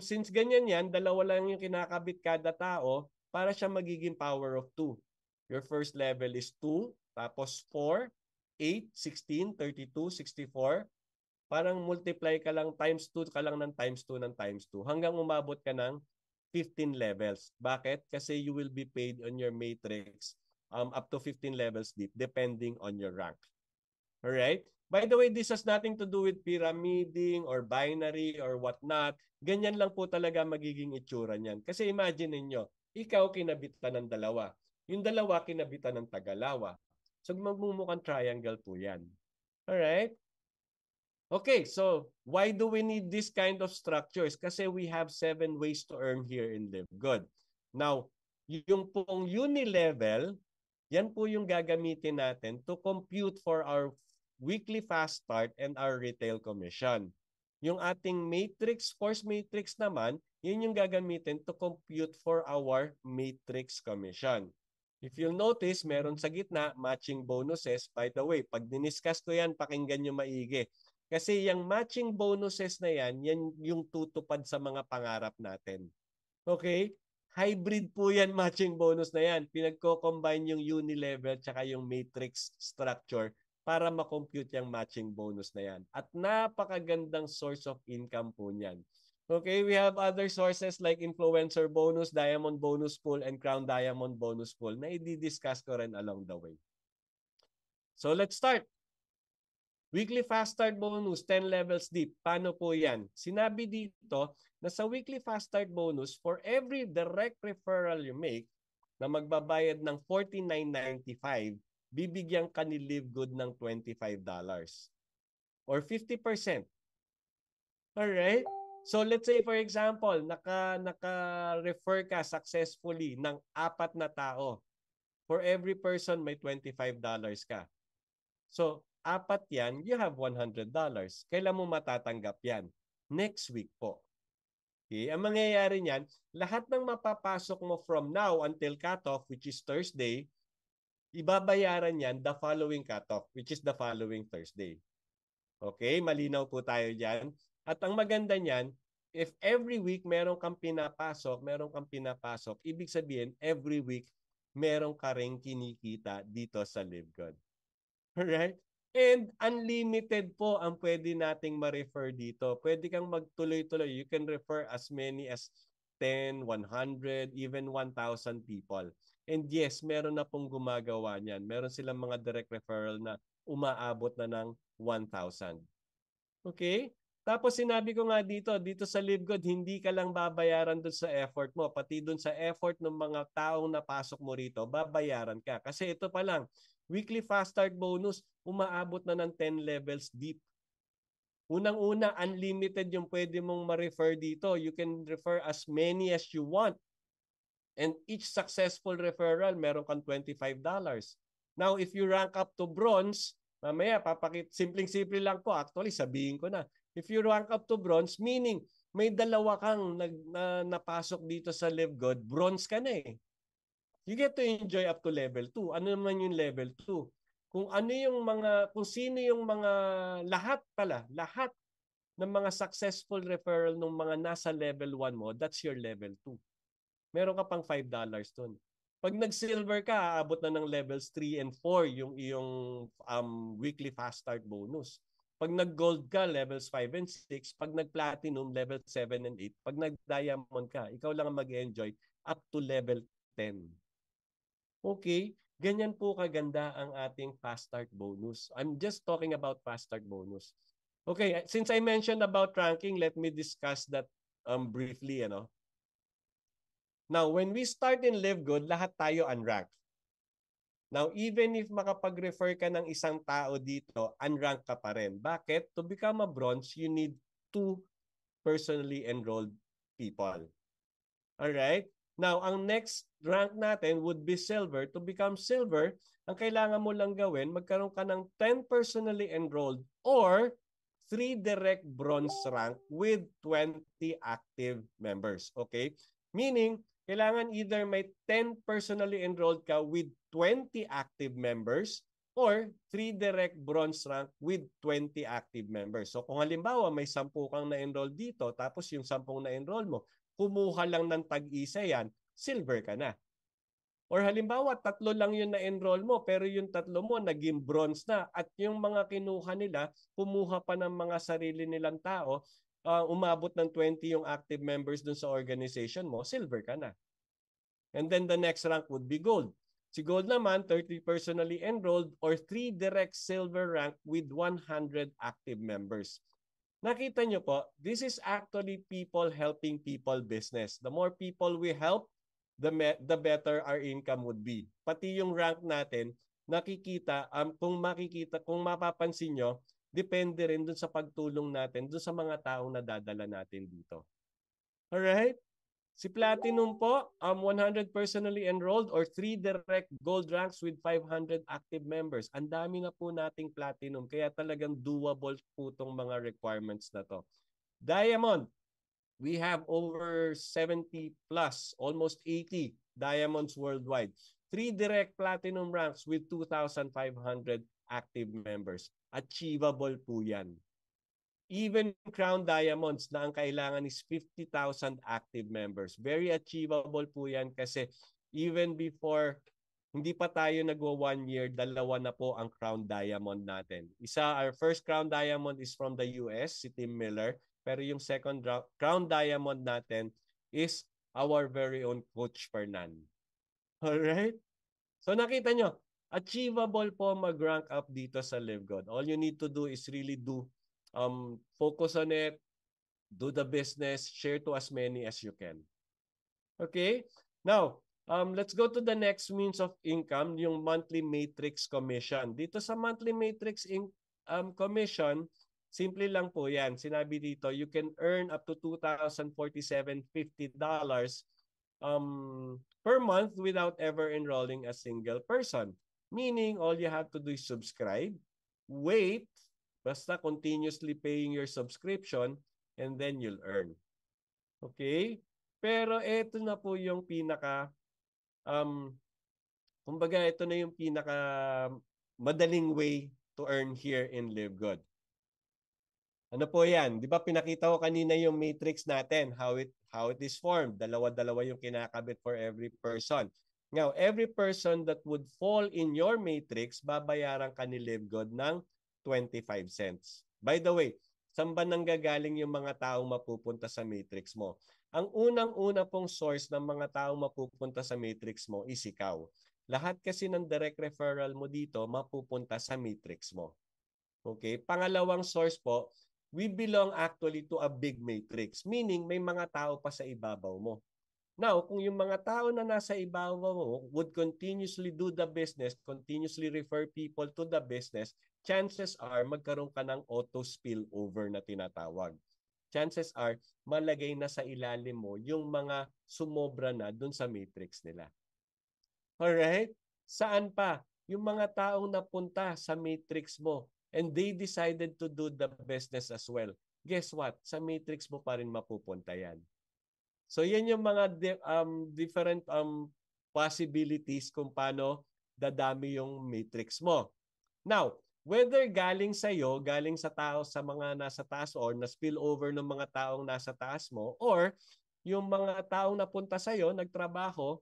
since ganyan yan, dalawa lang yung kinakabit kada tao para siya magiging power of 2. Your first level is 2, tapos 4, 8, 16, 32, 64. Parang multiply ka lang, times 2 ka lang ng times 2 ng times 2 hanggang umabot ka ng 15 levels. Bakit? Kasi you will be paid on your matrix up to 15 levels deep depending on your rank. Alright? By the way, this has nothing to do with pyramiding or binary or whatnot. Ganyan lang po talaga magiging itsura niyan. Kasi imagine ninyo, ikaw kinabitan ng dalawa. Yung dalawa kinabitan ng tagalawa. So magmumukhang triangle po yan. Alright? Okay, so why do we need this kind of structures? Kasi we have 7 ways to earn here in Live Good. Now, yung pong unilevel, yan po yung gagamitin natin to compute for our weekly fast start and our retail commission. Yung ating matrix, course matrix naman, yun yung gagamitin to compute for our matrix commission. If you'll notice, meron sa gitna, matching bonuses. By the way, pag diniscuss ko yan, pakinggan nyo maigi. Kasi yung matching bonuses na yan, yan yung tutupad sa mga pangarap natin. Okay? Hybrid po yan, matching bonus na yan. Pinagko-combine yung unilevel tsaka yung matrix structure para ma-compute yung matching bonus na yan. At napakagandang source of income po niyan. Okay, we have other sources like influencer bonus, diamond bonus pool, and crown diamond bonus pool na i-discuss ko rin along the way. So let's start. Weekly fast start bonus, 10 levels deep. Paano po yan? Sinabi dito na sa weekly fast start bonus, for every direct referral you make na magbabayad ng $49.95, bibigyan ka ni Live Good ng $25 or 50%. Alright? So let's say for example, naka-refer ka successfully ng 4 na tao. For every person, may $25 ka. So, 4 yan, you have $100. Kailan mo matatanggap yan? Next week po. Okay? Ang mangyayari niyan, lahat ng mapapasok mo from now until cutoff, which is Thursday, ibabayaran yan the following cutoff, which is the following Thursday. Okay? Malinaw po tayo dyan. At ang maganda niyan, if every week meron kang pinapasok, ibig sabihin, every week, meron ka ring kinikita dito sa Live Good. Alright? And unlimited po ang pwede nating ma-refer dito. Pwede kang magtuloy-tuloy. You can refer as many as 10, 100, even 1,000 people. And yes, meron na pong gumagawa niyan. Meron silang mga direct referral na umaabot na ng 1,000. Okay? Tapos sinabi ko nga dito sa Live Good, hindi ka lang babayaran doon sa effort mo. Pati doon sa effort ng mga taong napasok mo rito, babayaran ka. Kasi ito pa lang, weekly fast start bonus, umaabot na ng 10 levels deep. Unang-una, unlimited yung pwede mong ma-refer dito. You can refer as many as you want. And each successful referral, meron kang $25. Now, if you rank up to bronze, mamaya, simpleng-simple lang po. Actually, sabihin ko na. If you rank up to bronze, meaning may dalawa kang napasok dito sa Live Good, bronze ka na eh. You get to enjoy up to level 2. Ano naman yung level 2? Kung sino yung mga, lahat ng mga successful referral ng mga nasa level 1 mo, that's your level 2. Meron ka pang $5 dun. Pag nag-silver ka, aabot na ng levels 3 and 4 yung iyong weekly fast start bonus. Pag nag-gold ka, levels 5 and 6. Pag nag-platinum, level 7 and 8. Pag nag-diamond ka, ikaw lang ang mag-enjoy up to level 10. Okay? Ganyan po kaganda ang ating fast start bonus. I'm just talking about fast start bonus. Okay, since I mentioned about ranking, let me discuss that briefly. Now, when we start in Live Good, lahat tayo unranked. Now, even if makapag-refer ka ng isang tao dito, unranked ka pa rin. Bakit? To become a bronze, you need 2 personally enrolled people. Alright? Now, ang next rank natin would be silver. To become silver, ang kailangan mo lang gawin, magkaroon ka ng 10 personally enrolled or 3 direct bronze rank with 20 active members. Okay? Meaning, kailangan either may 10 personally enrolled ka with 20 active members or 3 direct bronze rank with 20 active members. So kung halimbawa may 10 kang na-enroll dito tapos yung 10 na-enroll mo, kumuha lang ng tag-isa yan, silver ka na. Or halimbawa, 3 lang yung na-enroll mo pero yung 3 mo naging bronze na at yung mga kinuha nila, kumuha pa ng mga sarili nilang tao, umabot ng 20 yung active members dun sa organization mo, silver ka na. And then the next rank would be gold. Si gold naman, 30 personally enrolled or 3 direct silver rank with 100 active members. Nakita nyo po, this is actually people helping people business. The more people we help, the better our income would be. Pati yung rank natin, kung mapapansin nyo, depende rin dun sa pagtulong natin, dun sa mga taong nadadala natin dito. Alright? Si Platinum po, 100 personally enrolled or 3 direct gold ranks with 500 active members. Ang dami na po nating Platinum, kaya talagang doable po itong mga requirements na to. Diamond, we have over 70 plus, almost 80 diamonds worldwide. 3 direct Platinum ranks with 2,500 active members. Achievable po yan. Even Crown Diamonds na ang kailangan is 50,000 active members. Very achievable po yan kasi even before, hindi pa tayo nagwa 1 year, 2 na po ang Crown Diamond natin. Our first Crown Diamond is from the US, si Tim Miller. Pero yung second Crown Diamond natin is our very own Coach Fernan. Alright? So nakita nyo, achievable po mag-rank up dito sa Live Good. All you need to do is really focus on it, do the business, share to as many as you can. Okay? Now, let's go to the next means of income, yung monthly matrix commission. Dito sa monthly matrix commission, simple lang po yan. Sinabi dito, you can earn up to $2,047.50 per month without ever enrolling a single person. Meaning, all you have to do is subscribe, wait, basta continuously paying your subscription, and then you'll earn. Okay? Pero ito na po yung kumbaga ito na yung pinaka madaling way to earn here in Live Good. Ano po yan? Di ba pinakita ko kanina yung matrix natin, how it is formed. Dalawa-dalawa yung kinakabit for every person. Now, every person that would fall in your matrix, babayaran ka ni Live Good ng 25 cents. By the way, saan ba nanggagaling yung mga taong mapupunta sa matrix mo? Ang unang-una pong source ng mga taong mapupunta sa matrix mo is ikaw. Lahat kasi ng direct referral mo dito mapupunta sa matrix mo. Okay? Pangalawang source po, we belong actually to a big matrix. Meaning, may mga tao pa sa ibabaw mo. Now, kung yung mga tao na nasa ibabaw mo would continuously do the business, continuously refer people to the business, chances are magkaroon ka ng auto spillover na tinatawag. Chances are malagay na sa ilalim mo yung mga sumobra na dun sa matrix nila. Alright? Saan pa? Yung mga taong napunta sa matrix mo and they decided to do the business as well. Guess what? Sa matrix mo pa rin mapupunta yan. So yan yung mga different possibilities kung paano dadami yung matrix mo. Now, whether galing sa iyo, galing sa tao sa mga nasa taas or na spill over ng mga taong nasa taas mo or yung mga taong napunta sa iyo, nagtrabaho,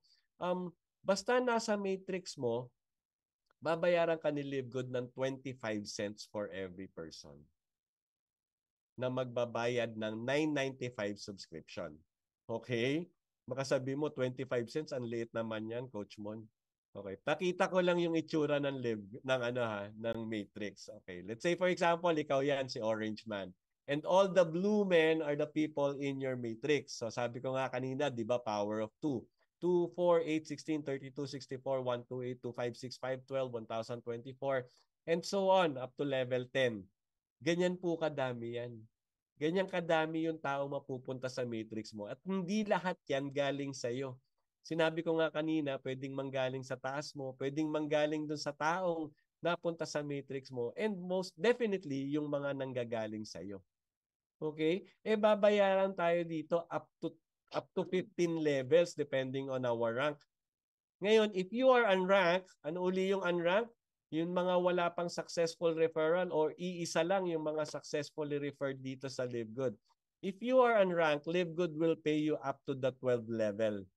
basta nasa matrix mo, babayaran ka ni LiveGood ng 25 cents for every person na magbabayad ng $9.95 subscription. Okay? Makasabi mo, 25 cents, ang liit naman yan, Coach Mon. Okay, pakita ko lang yung itsura ng ng matrix. Okay, let's say for example, ikaw yan si Orange Man. And all the blue men are the people in your matrix. So sabi ko nga kanina, 'di ba, power of 2. 2, 4, 8, 16, 32, 64, 128, 256, 512, 1024, and so on up to level 10. Ganyan po kadami yan. Ganyan kadami yung tao mapupunta sa matrix mo. At hindi lahat yan galing sa'yo. Sinabi ko nga kanina, pwedeng manggaling sa taas mo, pwedeng manggaling dun sa taong napunta sa matrix mo, and most definitely, yung mga nanggagaling sa'yo. Okay? Babayaran tayo dito up to 15 levels depending on our rank. Ngayon, if you are unranked, ano uli yung unranked? Yung mga wala pang successful referral or iisa lang yung mga successfully referred dito sa LiveGood. If you are unranked, LiveGood will pay you up to the 12 level.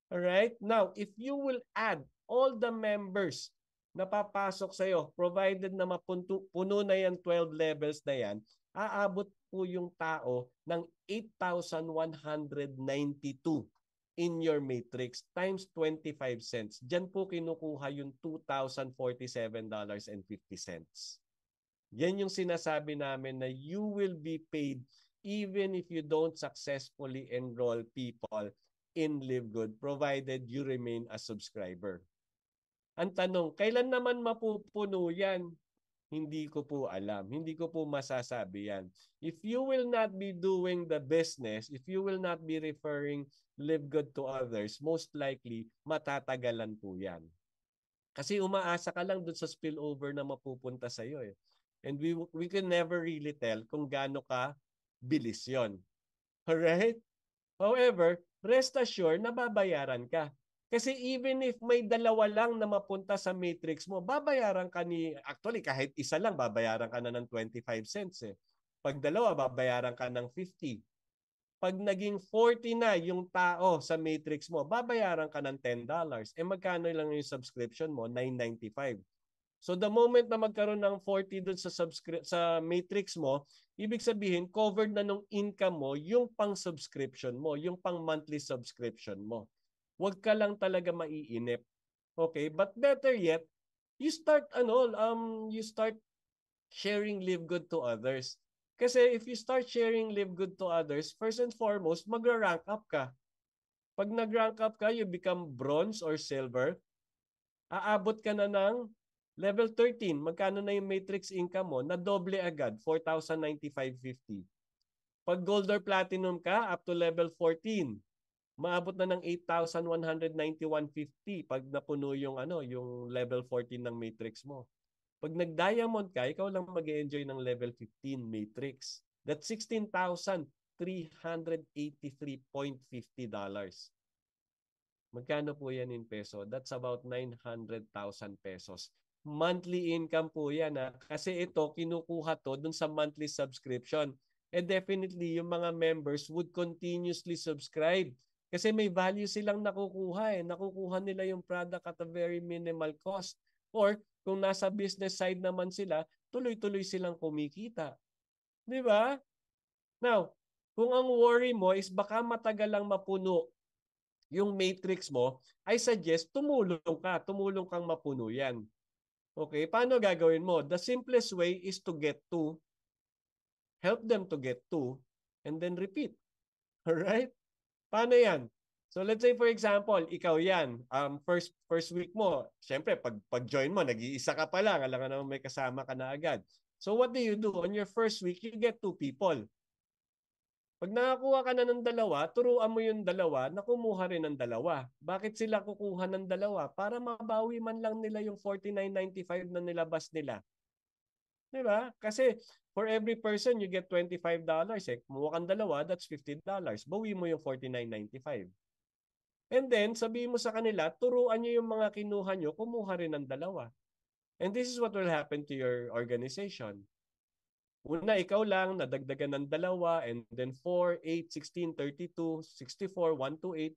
Alright? Now, if you will add all the members na papasok sa'yo, provided na puno na yan 12 levels na yan, aabot po yung tao ng 8,192 in your matrix times 25 cents. Diyan po kinukuha yung $2,047.50. Yan yung sinasabi namin na you will be paid even if you don't successfully enroll people in LiveGood provided you remain a subscriber. Ang tanong, kailan naman mapupuno yan? Hindi ko po alam. Hindi ko po masasabi yan. If you will not be doing the business, if you will not be referring LiveGood to others, most likely, matatagalan po yan. Kasi umaasa ka lang dun sa spillover na mapupunta sa iyo. And we can never really tell kung gaano ka bilis yon. Alright? However, rest assured na babayaran ka. Kasi even if may dalawa lang na mapunta sa matrix mo, babayaran ka actually kahit isa lang, babayaran ka na ng 25 cents eh. Pag dalawa, babayaran ka ng 50. Pag naging 40 na yung tao sa matrix mo, babayaran ka ng $10. Magkano lang yung subscription mo? $9.95. So the moment na magkaroon ng 40 dun sa matrix mo, ibig sabihin covered na nung income mo yung pang-subscription mo, yung pang-monthly subscription mo. Huwag ka lang talaga maiinip. Okay? But better yet, you start sharing LiveGood to others. Kasi if you start sharing LiveGood to others, first and foremost, magra-rank up ka. Pag nag-rank up ka, you become bronze or silver. Aabot ka na ng level 13. Magkano na yung matrix income mo? Na doble agad, 4,095.50. Pag gold or platinum ka, up to level 14. Maabot na ng 8,191.50 pag napuno yung yung level 14 ng matrix mo. Pag nag-diamond ka, ikaw lang mag-enjoy ng level 15 matrix. That's $16,383.50. Magkano po yan in peso? That's about 900,000 pesos. Monthly income po yan kasi ito kinukuha to dun sa monthly subscription. Definitely yung mga members would continuously subscribe. Kasi may value silang nakukuha Nakukuha nila yung product at a very minimal cost. Or kung nasa business side naman sila, tuloy-tuloy silang kumikita. Di ba? Now, kung ang worry mo is baka matagal lang mapuno yung matrix mo, I suggest tumulong ka. Tumulong kang mapuno yan. Okay? Paano gagawin mo? The simplest way is to get to, help them to get to, and then repeat. Alright? Paano yan? So let's say for example, ikaw yan, first week mo, syempre pag join mo, nag-iisa ka pa lang, alam ka naman may kasama ka na agad. So what do you do? On your first week, you get 2 people. Pag nakakuha ka na ng dalawa, turuan mo yung dalawa na kumuha rin ng dalawa. Bakit sila kukuha ng dalawa? Para mabawi man lang nila yung 49.95 na nilabas nila. Di ba? Kasi for every person, you get $25. Kumuha kang dalawa, that's $50. Bawi mo yung 49.95. And then, sabihin mo sa kanila, turuan nyo yung mga kinuha nyo, kumuha rin ng dalawa. And this is what will happen to your organization. Una, ikaw lang, nadagdagan ng dalawa, and then 4, 8, 16, 32, 64, 1 to 8.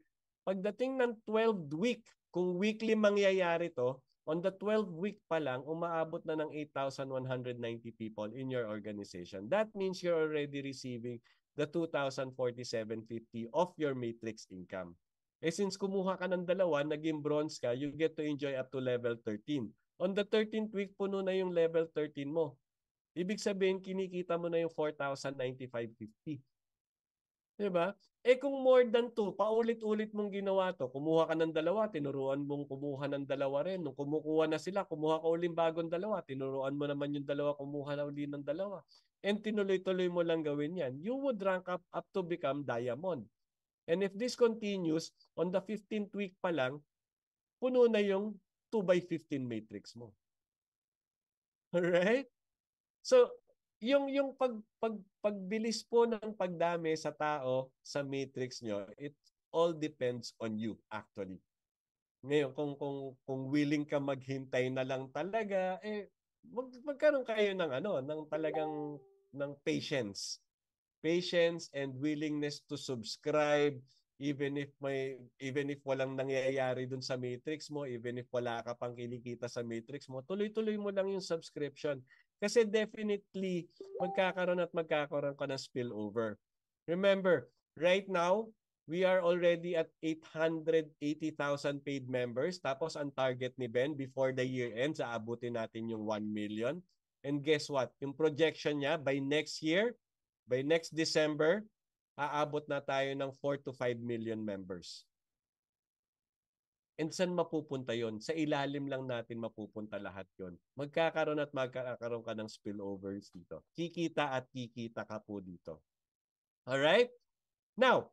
Pagdating ng 12th week, kung weekly mangyayari to, on the 12th week pa lang, umaabot na ng 8,190 people in your organization. That means you're already receiving the 2,047.50 of your matrix income. Eh since kumuha ka ng dalawa, naging bronze ka, you get to enjoy up to level 13. On the 13th week, puno na yung level 13 mo. Ibig sabihin, kinikita mo na yung 4,095.50. Diba? Eh kung more than 2, paulit-ulit mong ginawa to, kumuha ka ng dalawa, tinuruan mong kumuha ng dalawa rin. Nung kumukuha na sila, kumuha ka uling bagong dalawa, tinuruan mo naman yung dalawa, kumuha na uli ng dalawa. And tinuloy-tuloy mo lang gawin yan. You would rank up to become diamond. And if this continues, on the 15th week pa lang, puno na yung 2x15 matrix mo. Alright? So, yung pagbilis po ng pagdami sa tao sa matrix nyo, it all depends on you actually. Ngayon, kung willing ka maghintay na lang talaga, eh magkaroon kayo ng ng talagang ng patience. Patience and willingness to subscribe even if walang nangyayari dun sa matrix mo, even if wala ka pang kinikita sa matrix mo, tuloy-tuloy mo lang yung subscription. Kasi definitely, magkakaroon ka ng spillover. Remember, right now, we are already at 880,000 paid members. Tapos ang target ni Ben before the year ends, aabutin natin yung 1 million. And guess what? Yung projection niya by next year, by next December, aabot na tayo ng 4 to 5 million members. And saan mapupunta yon? Sa ilalim lang natin mapupunta lahat yon. Magkakaroon ka ng spillovers dito. Kikita at kikita ka po dito. Alright? Now,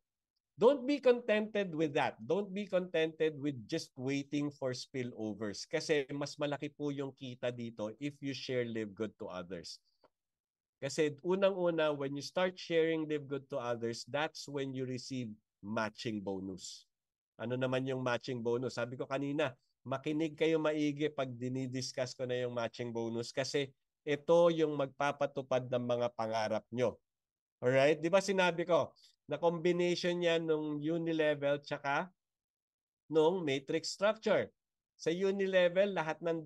don't be contented with that. Don't be contented with just waiting for spillovers. Kasi mas malaki po yung kita dito if you share Live Good to others. Kasi unang-una, when you start sharing Live Good to others, that's when you receive matching bonus. Ano naman yung matching bonus? Sabi ko kanina, makinig kayo maigi pag dinidiscuss ko na yung matching bonus kasi ito yung magpapatupad ng mga pangarap nyo. Alright? Di ba sinabi ko, na combination yan nung unilevel tsaka nung matrix structure. Sa unilevel, lahat ng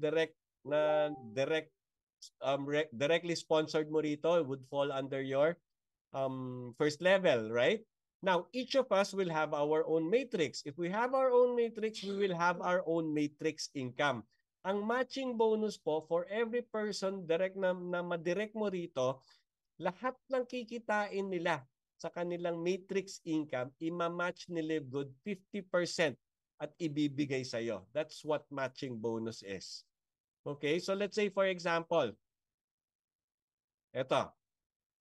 directly sponsored mo rito would fall under your first level, right? Now, each of us will have our own matrix. If we have our own matrix, we will have our own matrix income. Ang matching bonus po for every person direct na madirect mo rito, lahat ng kikitain nila sa kanilang matrix income, ima-match ni Live Good 50% at ibibigay sa iyo. That's what matching bonus is. Okay? So let's say for example,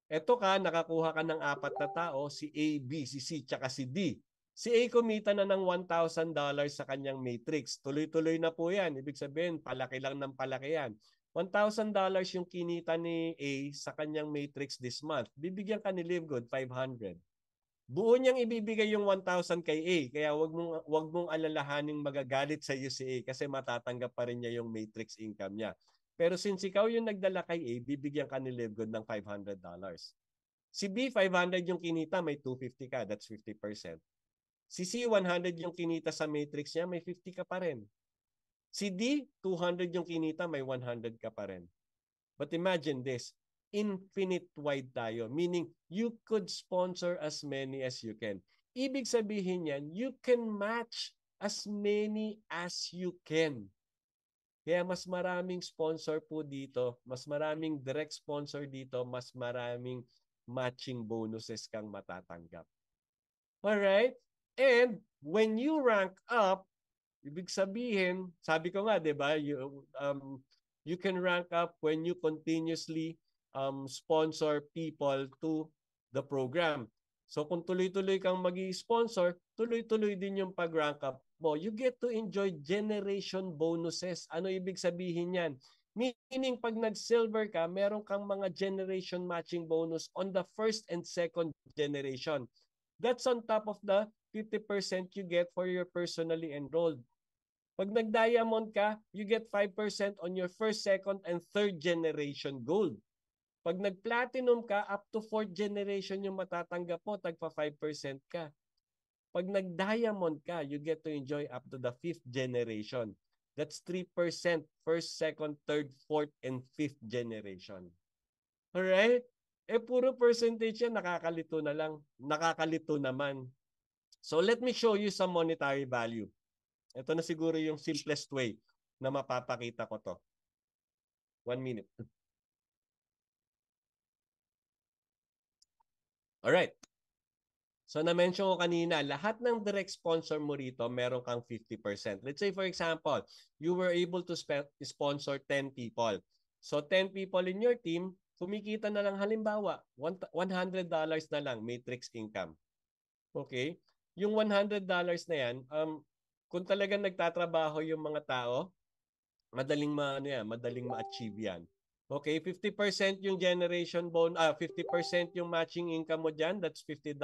Eto ka, nakakuha ka ng 4 na tao, si A, B, si C, tsaka si D. Si A kumita na ng $1,000 sa kanyang matrix. Tuloy-tuloy na po yan. Ibig sabihin, palaki lang ng palaki yan. $1,000 yung kinita ni A sa kanyang matrix this month. Bibigyan ka ni Live Good 500. Buo niyang ibibigay yung 1,000 kay A. Kaya wag mong alalahaning magagalit sa iyo si A kasi matatanggap pa rin niya yung matrix income niya. Pero since ikaw yung nagdala kay A, bibigyan ka ni Live Good ng $500. Si B, 500 yung kinita, may 250 ka. That's 50%. Si C, 100 yung kinita sa matrix niya, may 50 ka pa rin. Si D, 200 yung kinita, may 100 ka pa rin. But imagine this, infinite wide tayo. Meaning, you could sponsor as many as you can. Ibig sabihin yan, you can match as many as you can. Kaya mas maraming sponsor po dito, mas maraming direct sponsor dito, mas maraming matching bonuses kang matatanggap. Alright? And when you rank up, ibig sabihin, sabi ko nga, 'di ba, you can rank up when you continuously sponsor people to the program. So kung tuloy-tuloy kang magi-sponsor, tuloy-tuloy din yung pag-rank up mo. You get to enjoy generation bonuses. Ano ibig sabihin yan? Meaning pag nag-silver ka, meron kang mga generation matching bonus on the first and second generation. That's on top of the 50% you get for your personally enrolled. Pag nag-diamond ka, you get 5% on your first, second, and third generation gold. Pag nag-platinum ka, up to fourth generation yung matatanggap mo, tagpa 5% ka. Pag nag-diamond ka, you get to enjoy up to the fifth generation. That's 3%, first, second, third, fourth, and fifth generation. Alright? Puro percentage yan, nakakalito na lang. Nakakalito naman. So let me show you some monetary value. Ito na siguro yung simplest way na mapapakita ko to. 1 minute. Alright. So na-mention ko kanina, lahat ng direct sponsor mo rito, meron kang 50%. Let's say for example, you were able to sponsor 10 people. So 10 people in your team, kumikita na lang halimbawa, $100 na lang matrix income. Okay? Yung $100 na yan, kung talagang nagtatrabaho yung mga tao, madaling ma-achieve yan. Okay, 50% yung generation 50% yung matching income mo diyan, that's $50.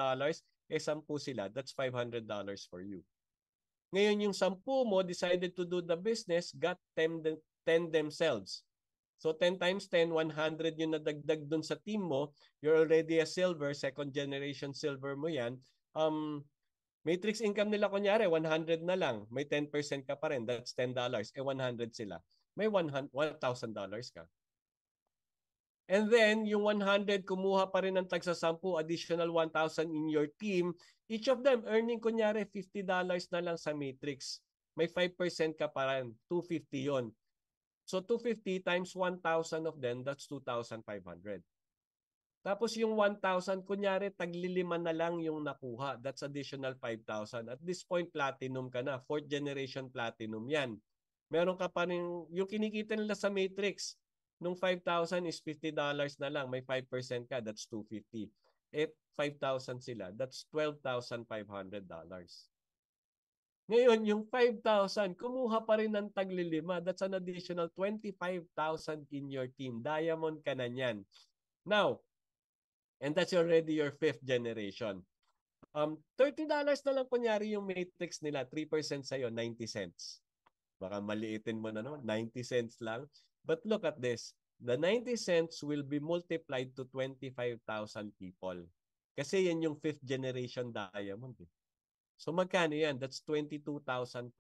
10 sila, that's $500 for you. Ngayon yung 10 mo decided to do the business, got 10 themselves. So 10 times 10, 100 yung nadagdag dun sa team mo. You're already a silver, second generation silver mo yan. Matrix income nila kunyari, 100 na lang. May 10% ka pa rin. That's $10. 100 sila. May $1,000 ka. And then, yung 100, kumuha pa rin ng tagsa 10, additional 1,000 in your team. Each of them earning kunyari $50 na lang sa matrix. May 5% ka pa rin. 250 yon. So 250 times 1,000 of them, that's 2,500. Tapos yung 1,000, kunyari, taglilima na lang yung nakuha. That's additional 5,000. At this point, platinum ka na. Fourth generation platinum yan. Meron ka pa rin, yung kinikita nila sa matrix, nung 5,000 is $50 na lang. May 5% ka, that's 250. 5,000 sila, that's $12,500. Ngayon, yung 5,000, kumuha pa rin ng taglilima. That's an additional 25,000 in your team. Diamond ka na yan. Now, and that's already your fifth generation. $30 na lang kunyari yung matrix nila, 3% sa'yo, 90 cents. Baka maliitin mo na naman, 90 cents lang. But look at this. The 90 cents will be multiplied to 25,000 people. Kasi yan yung fifth generation diamond. So magkano yan? That's 22,500.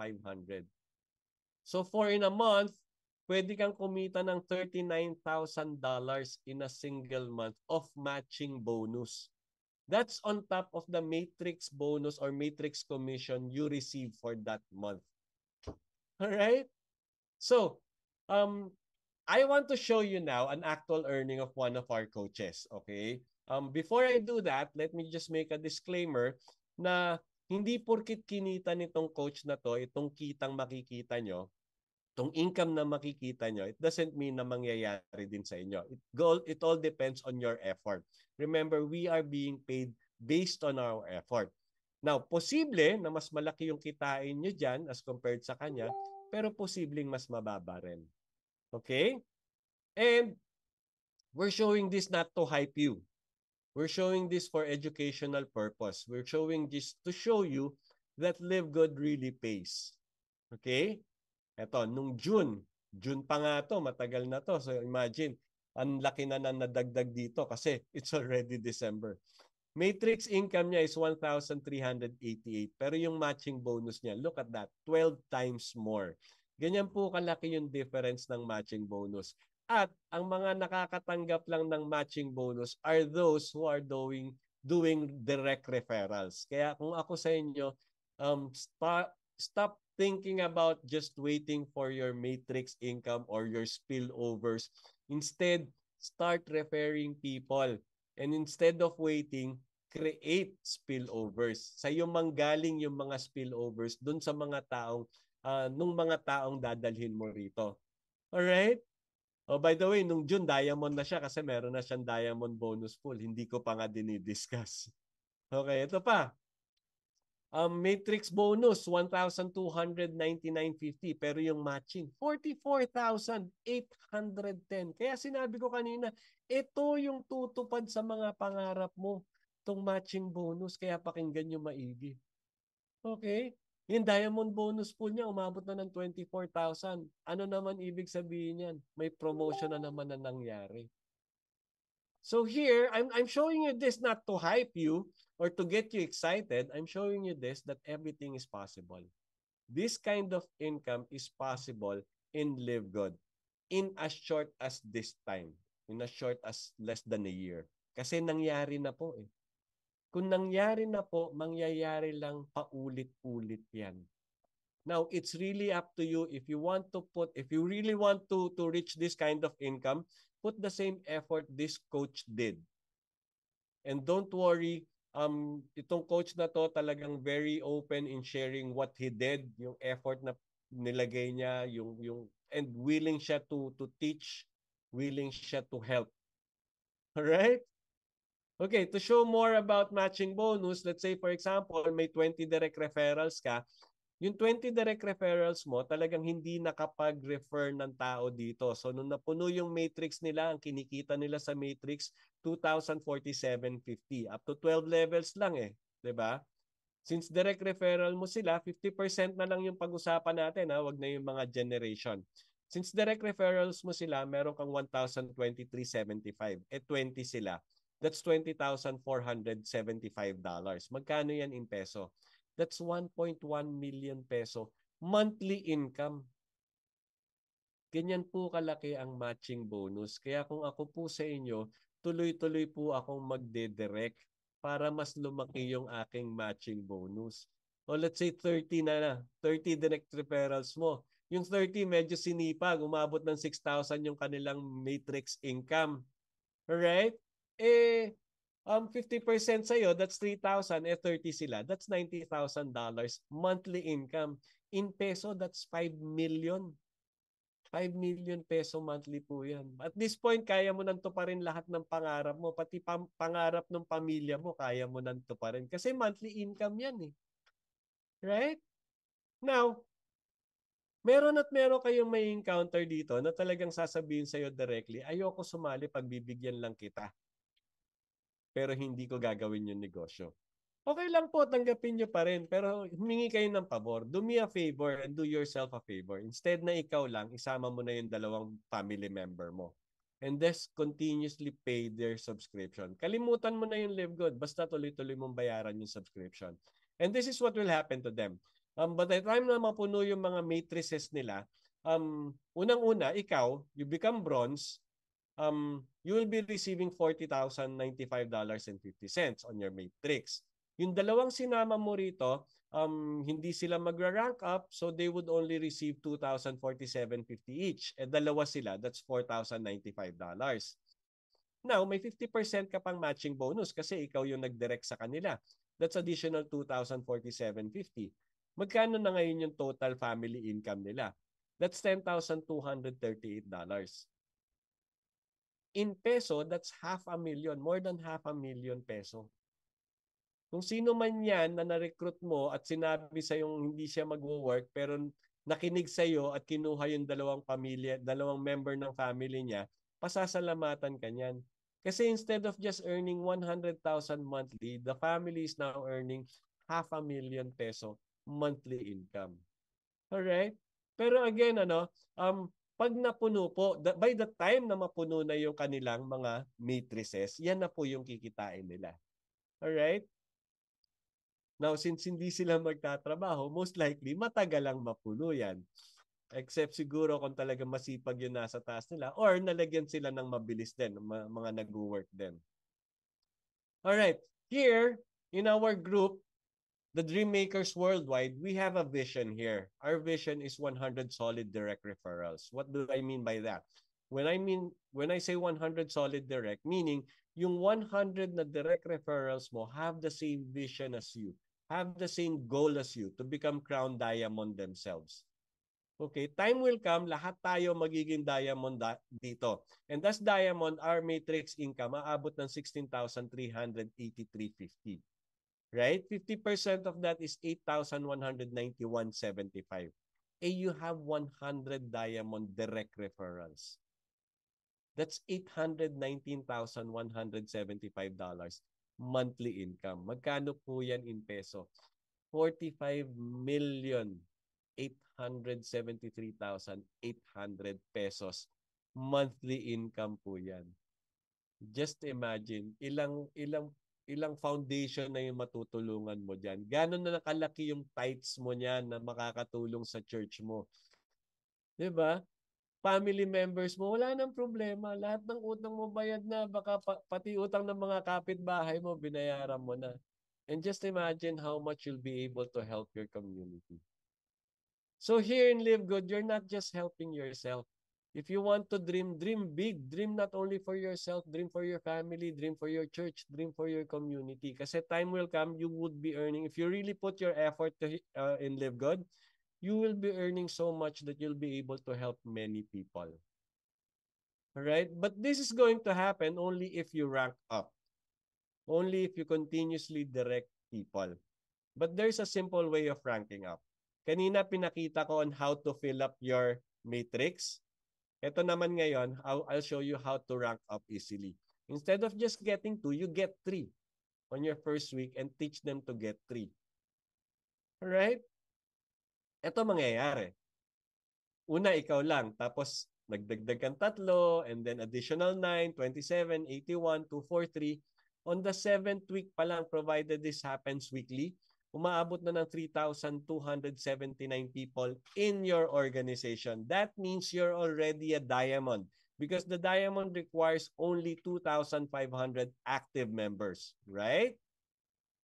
So for in a month, pwede kang kumita ng $39,000 in a single month of matching bonus. That's on top of the matrix bonus or matrix commission you receive for that month. All right? So, I want to show you now an actual earning of one of our coaches, okay? Before I do that, let me just make a disclaimer na hindi porkit kinita nitong coach na to, itong kitang makikita nyo, itong income na makikita nyo, it doesn't mean na mangyayari din sa inyo. It all depends on your effort. Remember, we are being paid based on our effort. Now, posible na mas malaki yung kitain nyo dyan as compared sa kanya, pero posibleng mas mababa rin. Okay? And we're showing this not to hype you. We're showing this for educational purpose. We're showing this to show you that Live Good really pays. Okay? Eto, nung June pa nga to, matagal na to. So imagine, ang laki na nadagdag dito kasi it's already December. Matrix income niya is 1,388. Pero yung matching bonus niya, look at that, 12 times more. Ganyan po kalaki yung difference ng matching bonus. At ang mga nakakatanggap lang ng matching bonus are those who are doing direct referrals. Kaya kung ako sa inyo, stop thinking about just waiting for your matrix income or your spillovers. Instead, start referring people. And instead of waiting, create spillovers. Sa iyo manggaling yung mga spillovers dun sa mga taong nung mga taong dadalhin mo rito. Alright? Oh, by the way, nung June, diamond na siya kasi meron na siyang diamond bonus pool. Hindi ko pa nga dinidiscuss. Okay, ito pa. Matrix bonus, 1,299.50. Pero yung matching, 44,810. Kaya sinabi ko kanina, ito yung tutupad sa mga pangarap mo. Itong matching bonus, kaya pakinggan nyo maigi. Okay? Yung diamond bonus pool niya, umabot na ng 24,000. Ano naman ibig sabihin yan? May promotion na naman na nangyari. So here, I'm showing you this not to hype you or to get you excited. I'm showing you this that everything is possible. This kind of income is possible in Live Good in as short as this time. In as short as less than a year. Kasi nangyari na po eh. Kung nangyari na po, mangyayari lang paulit-ulit yan. Now, it's really up to you if you want to if you really want to reach this kind of income, put the same effort this coach did. And don't worry, itong coach na to talagang very open in sharing what he did, yung effort na nilagay niya, and willing siya to teach, willing siya to help. All right? Okay, to show more about matching bonus, let's say for example, may 20 direct referrals ka, yung 20 direct referrals mo, talagang hindi nakapag-refer ng tao dito. So, nung napuno yung matrix nila, ang kinikita nila sa matrix, 2,047.50. Up to 12 levels lang eh. 'Di ba? Since direct referral mo sila, 50% na lang yung pag-usapan natin. Wag na yung mga generation. Since direct referrals mo sila, meron kang 1,023.75. 20 sila. That's $20,475. Magkano yan in peso? That's 1.1 million peso monthly income. Ganyan po kalaki ang matching bonus. Kaya kung ako po sa inyo, tuloy-tuloy po akong magde-direct para mas lumaki yung aking matching bonus. O let's say 30 na, 30 direct referrals mo. Yung 30 medyo sinipag, umabot ng 6,000 yung kanilang matrix income. Alright? 50% sa'yo, that's 3,000. 30 sila, that's $90,000 monthly income. In peso, that's 5 million. 5 million peso monthly po yan. At this point, kaya mo nang tuparin lahat ng pangarap mo. Pati pangarap ng pamilya mo, kaya mo nang tuparin. Kasi monthly income yan eh. Right? Now, meron kayong may encounter dito na talagang sasabihin sa'yo directly, ayoko sumali, pagbibigyan lang kita. Pero hindi ko gagawin yung negosyo. Okay lang po, tanggapin nyo pa rin. Pero humingi kayo ng pabor. Do me a favor and do yourself a favor. Instead na ikaw lang, isama mo na yung dalawang family member mo. And just continuously pay their subscription. Kalimutan mo na yung Live Good. Basta tuloy-tuloy mong bayaran yung subscription. And this is what will happen to them. But the time na mapuno yung mga matrices nila, unang-una, ikaw, you become bronze, you will be receiving $40,095.50 on your matrix. Yung dalawang sinama mo rito, hindi sila magra-rank up, so they would only receive $2,047.50 each. Dalawa sila, that's $4,095. Now, may 50% ka pang matching bonus kasi ikaw yung nag-direct sa kanila. That's additional $2,047.50. Magkano na ngayon yung total family income nila? That's $10,238. In peso, that's 500,000, more than 500,000 peso. Kung sino man yan na na-recruit mo at sinabi sa yung hindi siya mag-work pero nakinig sa iyo at kinuha yung dalawang member ng family niya, pasasalamatan ka niyan. Kasi instead of just earning 100,000 monthly, the family is now earning 500,000 peso monthly income. Alright? Pero again, pag napuno po, by the time na mapuno na yung kanilang mga matrices, yan na po yung kikitain nila. Alright? Now, since hindi sila magtatrabaho, most likely, matagal lang mapuno yan. Except siguro kung talagang masipag yung nasa taas nila or nalagyan sila ng mabilis din, mga nag-work din. Alright, here, in our group, the Dream Makers Worldwide, we have a vision here. Our vision is 100 solid direct referrals. What do I mean by that? When I say 100 solid direct, meaning yung 100 na direct referrals mo have the same vision as you, have the same goal as you to become crown diamond themselves. Okay, time will come, lahat tayo magiging diamond dito. And that's diamond, our matrix income, aabot ng 16,383.50. Right? 50% of that is 8,191.75. You have 100 diamond direct referrals. That's $819,175 monthly income. Magkano po yan in peso? 45,873,800 pesos. Monthly income po yan. Just imagine, ilang foundation na yung matutulungan mo dyan. Gano'n na nakalaki yung tithes mo niyan na makakatulong sa church mo. 'Di ba? Family members mo, wala nang problema. Lahat ng utang mo bayad na. Baka pati utang ng mga kapitbahay mo, binayaran mo na. And just imagine how much you'll be able to help your community. So here in Live Good, you're not just helping yourself. If you want to dream, dream big. Dream not only for yourself, dream for your family, dream for your church, dream for your community. Kasi time will come, you would be earning. If you really put your effort in Live Good, you will be earning so much that you'll be able to help many people. Alright? But this is going to happen only if you rank up. Only if you continuously direct people. But there's a simple way of ranking up. Kanina pinakita ko on how to fill up your matrix. Ito naman ngayon, I'll show you how to rank up easily. Instead of just getting 2, you get 3 on your first week and teach them to get 3. Alright? Ito mangyayari. Una, ikaw lang. Tapos, nagdagdag kang 3, and then additional 9, 27, 81, 243. On the 7th week pa lang, provided this happens weekly, umaabot na ng 3,279 people in your organization. That means you're already a diamond because the diamond requires only 2,500 active members, right?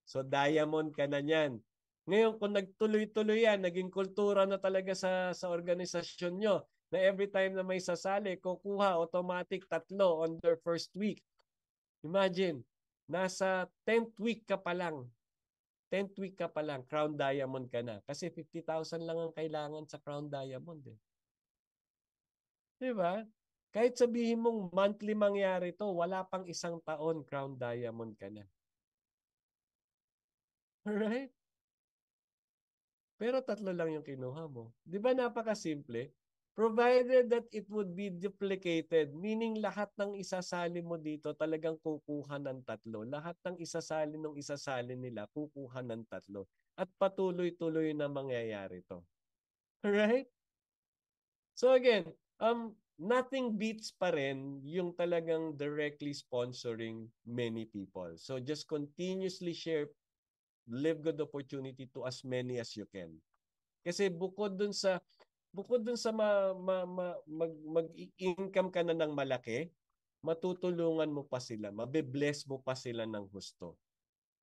So diamond ka na niyan. Ngayon, kung nagtuloy-tuloy yan, naging kultura na talaga sa organisasyon nyo, na every time na may sasali, kukuha automatic 3 on their first week. Imagine, nasa 10th week ka pa lang. 10th week ka pa lang, Crown Diamond ka na. Kasi 50,000 lang ang kailangan sa Crown Diamond. Eh. Diba? Kahit sabihin mong monthly mangyari to, wala pang 1 taon, Crown Diamond ka na. Alright? Pero 3 lang yung kinuha mo. Di ba napakasimple? Provided that it would be duplicated, meaning lahat ng isasali mo dito talagang kukuha ng 3. Lahat ng isasali nila kukuha ng 3. At patuloy-tuloy na mangyayari to. Alright? So again, nothing beats pa rin yung talagang directly sponsoring many people. So just continuously share Live Good opportunity to as many as you can. Kasi bukod dun sa mag-income ka na ng malaki, matutulungan mo pa sila, mabe-bless mo pa sila ng husto.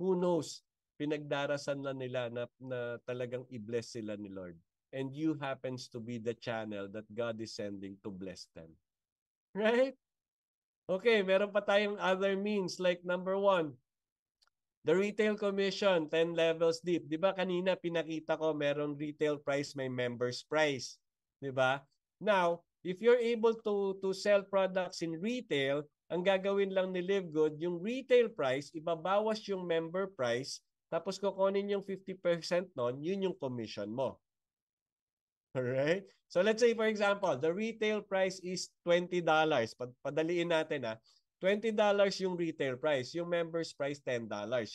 Who knows? Pinagdarasan na nila na talagang i-bless sila ni Lord. And you happens to be the channel that God is sending to bless them. Right? Okay, meron pa tayong other means like number 1, the retail commission, 10 levels deep. Di ba kanina pinakita ko merong retail price, may members price. Di ba? Now, if you're able to sell products in retail, ang gagawin lang ni Live Good, yung retail price, ibabawas yung member price, tapos kukunin yung 50% nun, yun yung commission mo. Alright? So let's say for example, the retail price is $20. Padaliin natin ha. $20 yung retail price. Yung members price, $10.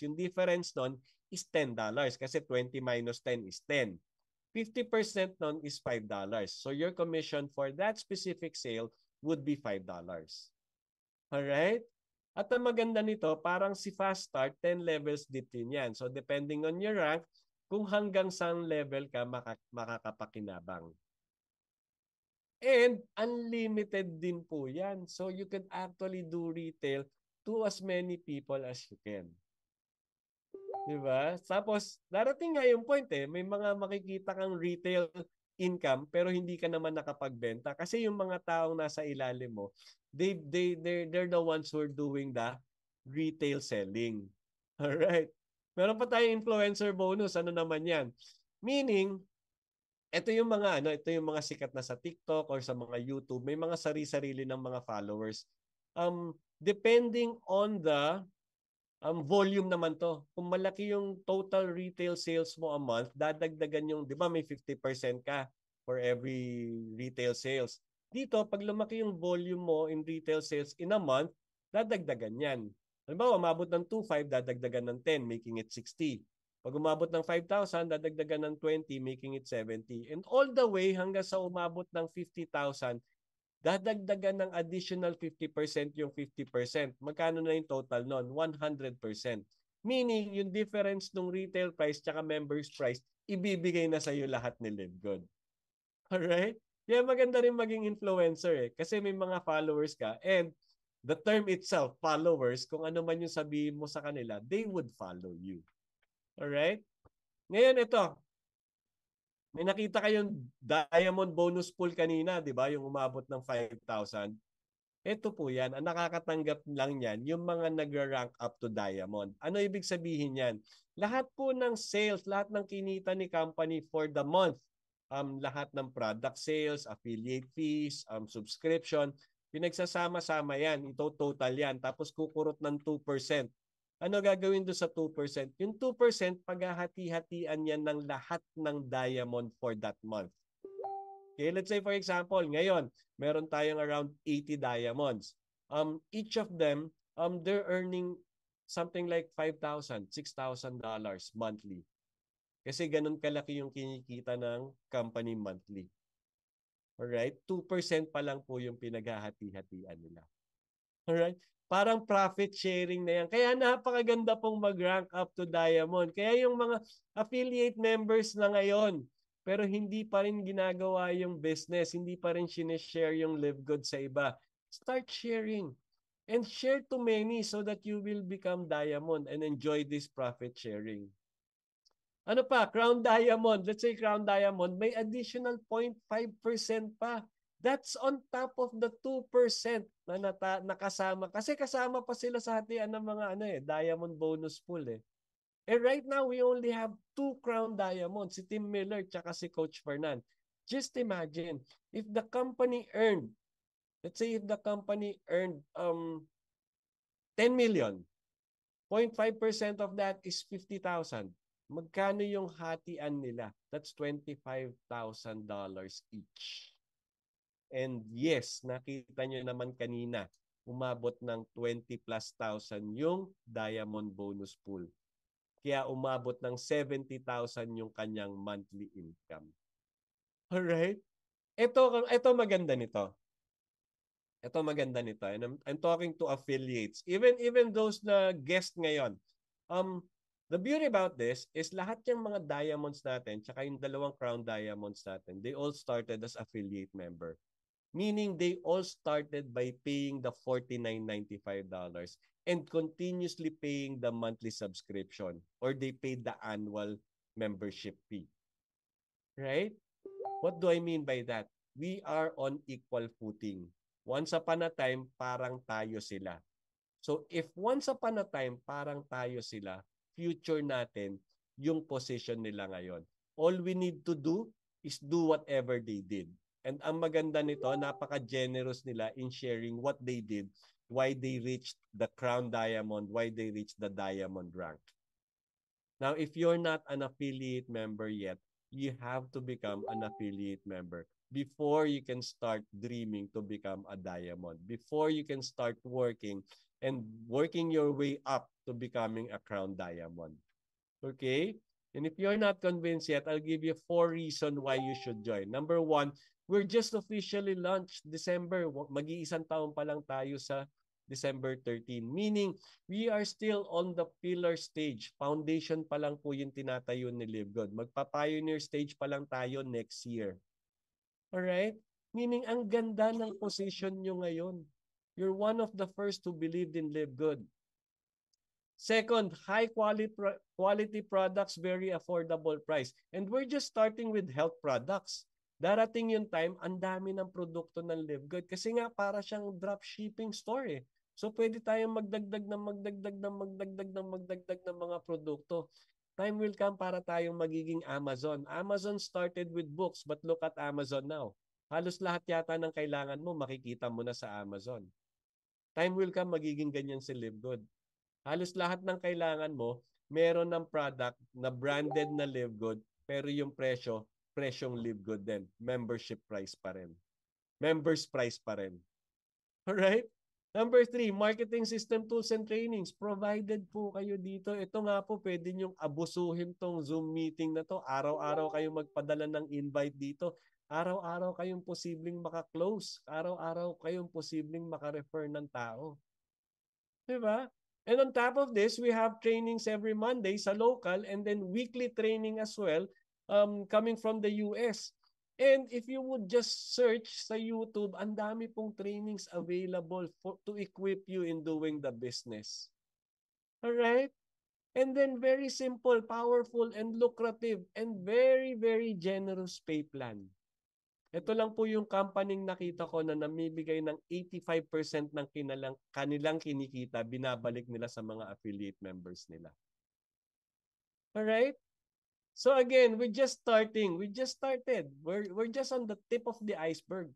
Yung difference nun is $10 kasi 20 minus 10 is 10. 50% nun is $5. So your commission for that specific sale would be $5. Alright? At ang maganda nito, parang si Fast Start, 10 levels deep din yan. So depending on your rank, kung hanggang saan level ka makakapakinabang. And unlimited din po yan. So you can actually do retail to as many people as you can. Diba? Tapos, darating nga yung point may mga makikita kang retail income pero hindi ka naman nakapagbenta kasi yung mga taong nasa ilalim mo, they're the ones who are doing the retail selling. Alright. Meron pa tayong influencer bonus. Ano naman yan? Meaning, ito yung mga sikat na sa TikTok or sa mga YouTube, may mga sari-sarili ng mga followers. Depending on the volume naman to. Kung malaki yung total retail sales mo a month, dadagdagan yung, di ba may 50% ka for every retail sales. Dito, pag lumaki yung volume mo in retail sales in a month, dadagdagan yan. Halimbawa, umabot ng 2.5, dadagdagan ng 10, making it 60. Pag umabot ng 5,000, dadagdagan ng 20, making it 70. And all the way hanggang sa umabot ng 50,000, dadagdagan ng additional 50% yung 50%. Magkano na yung total nun? 100%. Meaning, yung difference ng retail price tsaka members price, ibibigay na sa'yo lahat ni Live Good. Alright? Kaya maganda rin maging influencer kasi may mga followers ka and the term itself, followers, kung ano man yung sabihin mo sa kanila, they would follow you. Alright? Ngayon ito, may nakita kayong diamond bonus pool kanina, di ba? Yung umabot ng 5,000. Ito po yan. Ang nakakatanggap lang yan, yung mga nagra-rank up to diamond. Ano ibig sabihin yan? Lahat po ng sales, lahat ng kinita ni company for the month, lahat ng product sales, affiliate fees, subscription, pinagsasama-sama yan. Ito total yan. Tapos kukurot ng 2%. Ano gagawin doon sa 2%? Yung 2%, paghahati-hatian yan ng lahat ng diamond for that month. Okay, let's say for example, ngayon, meron tayong around 80 diamonds. Each of them, they're earning something like $5,000, $6,000 monthly. Kasi ganun kalaki yung kinikita ng company monthly. Alright? 2% pa lang po yung pinaghahati-hatian nila. Alright? Parang profit sharing na yan. Kaya napakaganda pong mag-rank up to diamond. Kaya yung mga affiliate members na ngayon, pero hindi pa rin ginagawa yung business, hindi pa rin sinishare yung Live Good sa iba. Start sharing. And share to many so that you will become diamond and enjoy this profit sharing. Ano pa? Crown Diamond. Let's say Crown Diamond, may additional 0.5% pa. That's on top of the 2% na nakasama. Kasi kasama pa sila sa hatian ng mga diamond bonus pool eh. And right now, we only have 2 Crown Diamonds, si Tim Miller tsaka si Coach Fernan. Just imagine, if the company earned, let's say if the company earned 10 million, 0.5% of that is 50,000. Magkano yung hatian nila? That's $25,000 each. And yes, nakita nyo naman kanina, umabot ng 20 plus thousand yung diamond bonus pool. Kaya umabot ng 70,000 yung kanyang monthly income. Alright? Ito maganda nito. Ito maganda nito. And I'm talking to affiliates. Even those na guest ngayon. The beauty about this is lahat yung mga diamonds natin, tsaka yung dalawang crown diamonds natin, they all started as affiliate member. Meaning they all started by paying the $49.95 and continuously paying the monthly subscription or they paid the annual membership fee. Right? What do I mean by that? We are on equal footing. Once upon a time, parang tayo sila. So if once upon a time, parang tayo sila, future natin, yung position nila ngayon. All we need to do is do whatever they did. And ang maganda nito, napaka-generous nila in sharing what they did, why they reached the crown diamond, why they reached the diamond rank. Now, if you're not an affiliate member yet, you have to become an affiliate member before you can start dreaming to become a diamond, before you can start working and working your way up to becoming a crown diamond. Okay? And if you're not convinced yet, I'll give you 4 reasons why you should join. Number 1, we're just officially launched December. Mag-iisang taon pa lang tayo sa December 13. Meaning, we are still on the pillar stage. Foundation pa lang po yung tinatayo ni Live Good. Magpa-pioneer stage pa lang tayo next year. Alright? Meaning, ang ganda ng position nyo ngayon. You're one of the first who believed in Live Good. Second, high quality products, very affordable price. And we're just starting with health products. Darating yung time, ang dami ng produkto ng Live Good. Kasi nga para siyang dropshipping store eh. So pwede tayong magdagdag ng mga produkto. Time will come para tayong magiging Amazon. Amazon started with books, but look at Amazon now. Halos lahat yata ng kailangan mo, makikita mo na sa Amazon. Time will come, magiging ganyan si Live Good. Halos lahat ng kailangan mo, meron ng product na branded na Live Good, pero yung presyo, presyong Live Good din. Membership price pa rin. Members price pa rin. Alright? Number 3, marketing system tools and trainings. Provided po kayo dito. Ito nga po, pwede nyong abusuhin tong Zoom meeting na to. Araw-araw kayong magpadala ng invite dito. Araw-araw kayong posibleng maka-close. Araw-araw kayong posibleng maka-refer ng tao. Diba? And on top of this, we have trainings every Monday sa local and then weekly training as well coming from the US. And if you would just search sa YouTube, ang dami pong trainings available to equip you in doing the business. Alright? And then very simple, powerful, and lucrative, and very, very generous pay plan. Ito lang po yung company nakita ko na namibigay ng 85% ng kanilang kinikita, binabalik nila sa mga affiliate members nila. Alright? So again, we're just starting. We just started. We're just on the tip of the iceberg.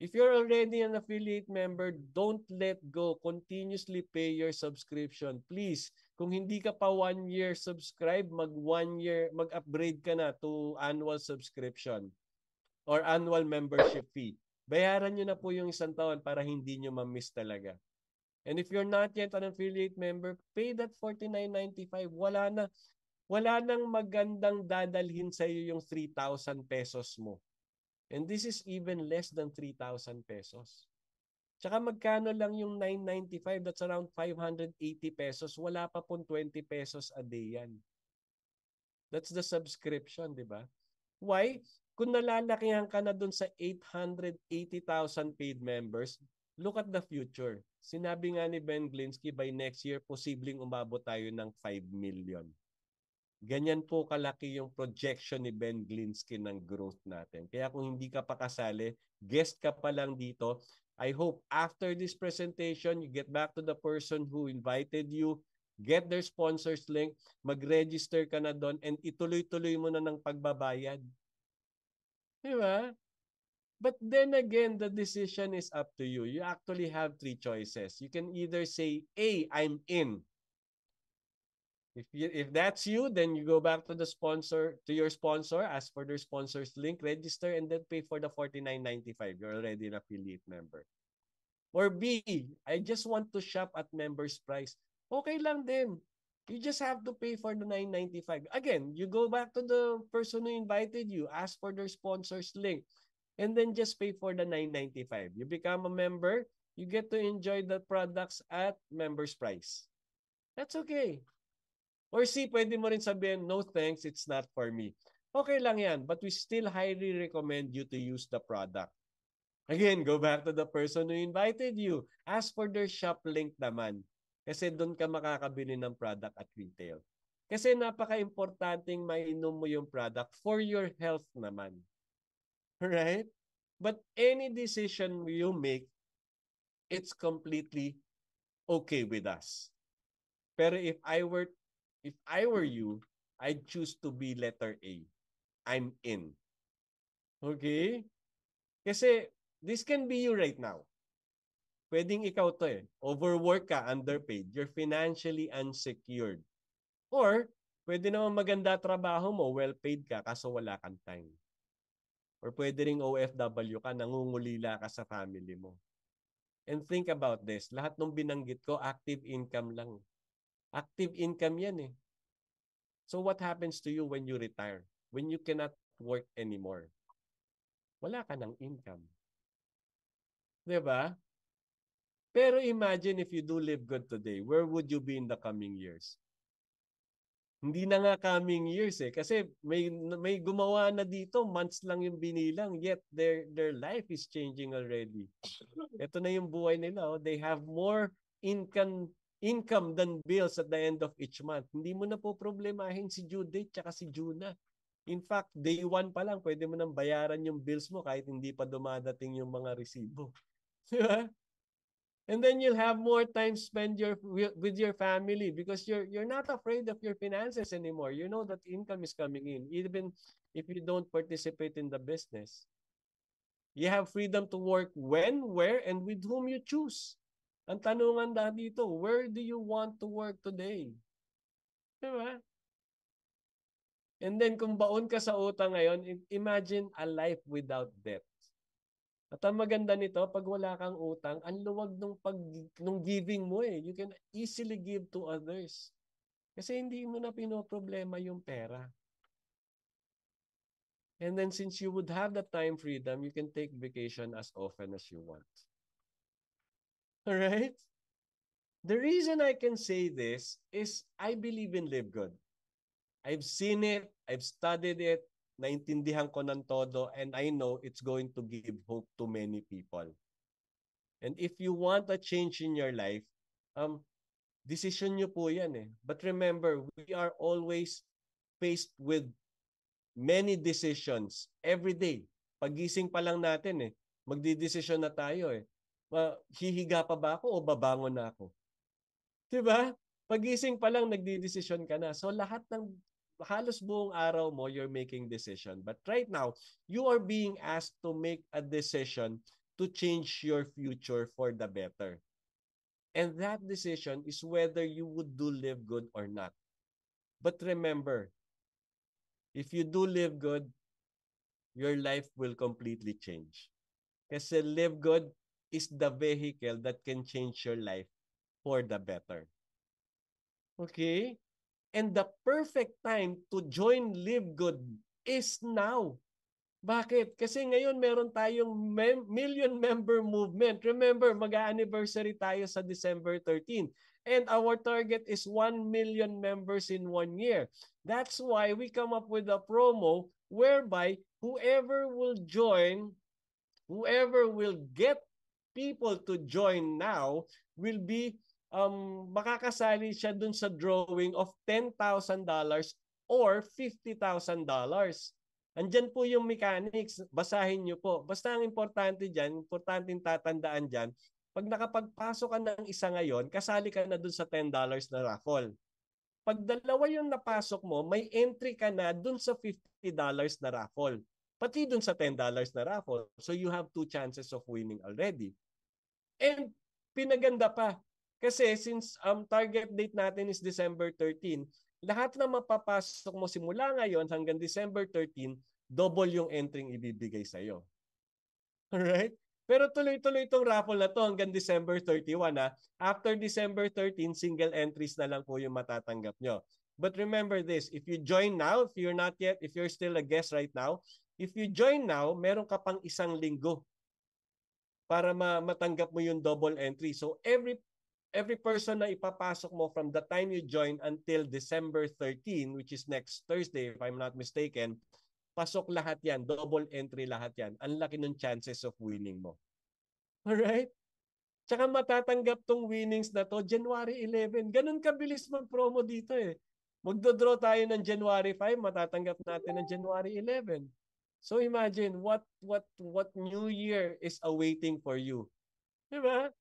If you're already an affiliate member, don't let go. Continuously pay your subscription. Please, kung hindi ka pa 1 year subscribe, mag-upgrade ka na to annual subscription or annual membership fee. Bayaran nyo na po yung 1 taon para hindi nyo ma-miss talaga. And if you're not yet an affiliate member, pay that $49.95. Wala nang magandang dadalhin sa iyo yung 3,000 pesos mo. And this is even less than 3,000 pesos. Tsaka magkano lang yung 995? That's around 580 pesos. Wala pa pong 20 pesos a day yan. That's the subscription, di ba? Why? Kung nalalakihan ka na dun sa 880,000 paid members, look at the future. Sinabi nga ni Ben Glinsky, by next year, posibleng umabot tayo ng 5 million. Ganyan po kalaki yung projection ni Ben Glinsky ng growth natin. Kaya kung hindi ka pa kasali, guest ka pa lang dito. I hope after this presentation, you get back to the person who invited you, get their sponsors link, mag-register ka na doon, and ituloy-tuloy mo na ng pagbabayad. Di ba? But then again, the decision is up to you. You actually have 3 choices. You can either say, A, I'm in. If that's you, then you go back to your sponsor, ask for their sponsor's link, register, and then pay for the $49.95. You're already an affiliate member. Or B, I just want to shop at members price. Okay lang din. You just have to pay for the $9.95. Again, you go back to the person who invited you, ask for their sponsor's link, and then just pay for the $9.95. You become a member, you get to enjoy the products at members price. That's okay. Or C, pwede mo rin sabihin, no thanks, it's not for me. Okay lang yan, but we still highly recommend you to use the product. Again, go back to the person who invited you. Ask for their shop link naman. Kasi doon ka makakabili ng product at retail. Kasi napaka-importanting mainom mo yung product for your health naman. Right? But any decision you make, it's completely okay with us. Pero if I were you, I'd choose to be letter A. I'm in. Okay? Kasi this can be you right now. Pwedeng ikaw to eh. Overwork ka, underpaid. You're financially unsecured. Or, pwede naman maganda trabaho mo, well-paid ka, kaso wala kang time. Or pwede ring OFW ka, nangungulila ka sa family mo. And think about this. Lahat ng binanggit ko, active income lang. Active income yan eh. So what happens to you when you retire? When you cannot work anymore? Wala ka ng income. Diba? Pero imagine if you do live good today, where would you be in the coming years? Hindi na nga coming years eh. Kasi may gumawa na dito, months lang yung binilang, yet their life is changing already. Ito na yung buhay nila. Oh. They have more income than bills at the end of each month. Hindi mo na po problemahin si due date tsaka si Juna. In fact, day 1 pa lang, pwede mo nang bayaran yung bills mo kahit hindi pa dumadating yung mga resibo. Diba? And then you'll have more time spent with your family because you're not afraid of your finances anymore. You know that income is coming in, even if you don't participate in the business. You have freedom to work when, where, and with whom you choose. Ang tanungan dito, where do you want to work today? Diba? And then kung baon ka sa utang ngayon, imagine a life without debt. At ang maganda nito, pag wala kang utang, ang luwag nung giving mo eh. You can easily give to others. Kasi hindi mo na pinoproblema yung pera. And then since you would have the time freedom, you can take vacation as often as you want. Alright? The reason I can say this is I believe in Live Good. I've seen it, I've studied it, naintindihan ko ng todo, and I know it's going to give hope to many people. And if you want a change in your life, decision nyo po yan eh. But remember, we are always faced with many decisions every day. Pagising pa lang natin eh, magdidesisyon na tayo eh. Hihiga pa ba ako o babangon na ako? Diba? Pagising pa lang nagdidesisyon ka na. So lahat ng halos buong araw mo, you're making decision. But right now, you are being asked to make a decision to change your future for the better. And that decision is whether you would do Live Good or not. But remember, if you do Live Good, your life will completely change. Kasi Live Good is the vehicle that can change your life for the better. Okay? And the perfect time to join Live Good is now. Bakit? Kasi ngayon meron tayong million member movement. Remember, mag-anniversary tayo sa December 13. And our target is 1 million members in 1 year. That's why we come up with a promo whereby whoever will join, whoever will get people to join now will be makakasali siya dun sa drawing of $10,000 or $50,000. Andyan po yung mechanics. Basahin nyo po. Basta ang importante dyan, importanteng tatandaan dyan, pag nakapagpasok ka ng isa ngayon, kasali ka na dun sa $10 na raffle. Pag dalawa yung napasok mo, may entry ka na dun sa $50 na raffle. Pati dun sa $10 na raffle. So you have 2 chances of winning already. And pinaganda pa. Kasi since target date natin is December 13, lahat na mapapasok mo simula ngayon hanggang December 13, double yung entry ibibigay sa'yo. Alright? Pero tuloy-tuloy itong raffle na to hanggang December 31. After December 13, single entries na lang po yung matatanggap nyo. But remember this, if you join now, if you're still a guest right now, if you join now, meron ka pang 1 linggo para matanggap mo yung double entry. So every person na ipapasok mo from the time you join until December 13, which is next Thursday if I'm not mistaken, pasok lahat yan, double entry lahat yan. Ang laki ng chances of winning mo. Alright? Tsaka matatanggap tong winnings na to January 11. Ganun kabilis mag-promo dito eh. Magdodraw tayo ng January 5, matatanggap natin ng January 11. So imagine what new year is awaiting for you. Diba?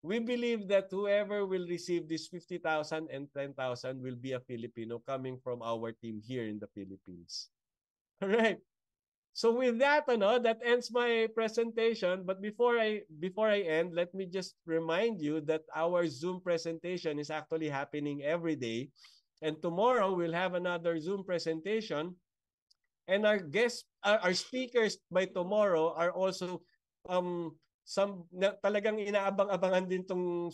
We believe that whoever will receive this 50,000 and 10,000 will be a Filipino coming from our team here in the Philippines. All right. So with that, that ends my presentation. But before I end, let me just remind you that our Zoom presentation is actually happening every day. And tomorrow we'll have another Zoom presentation. And our speakers by tomorrow are also talagang inaabang-abangan din tong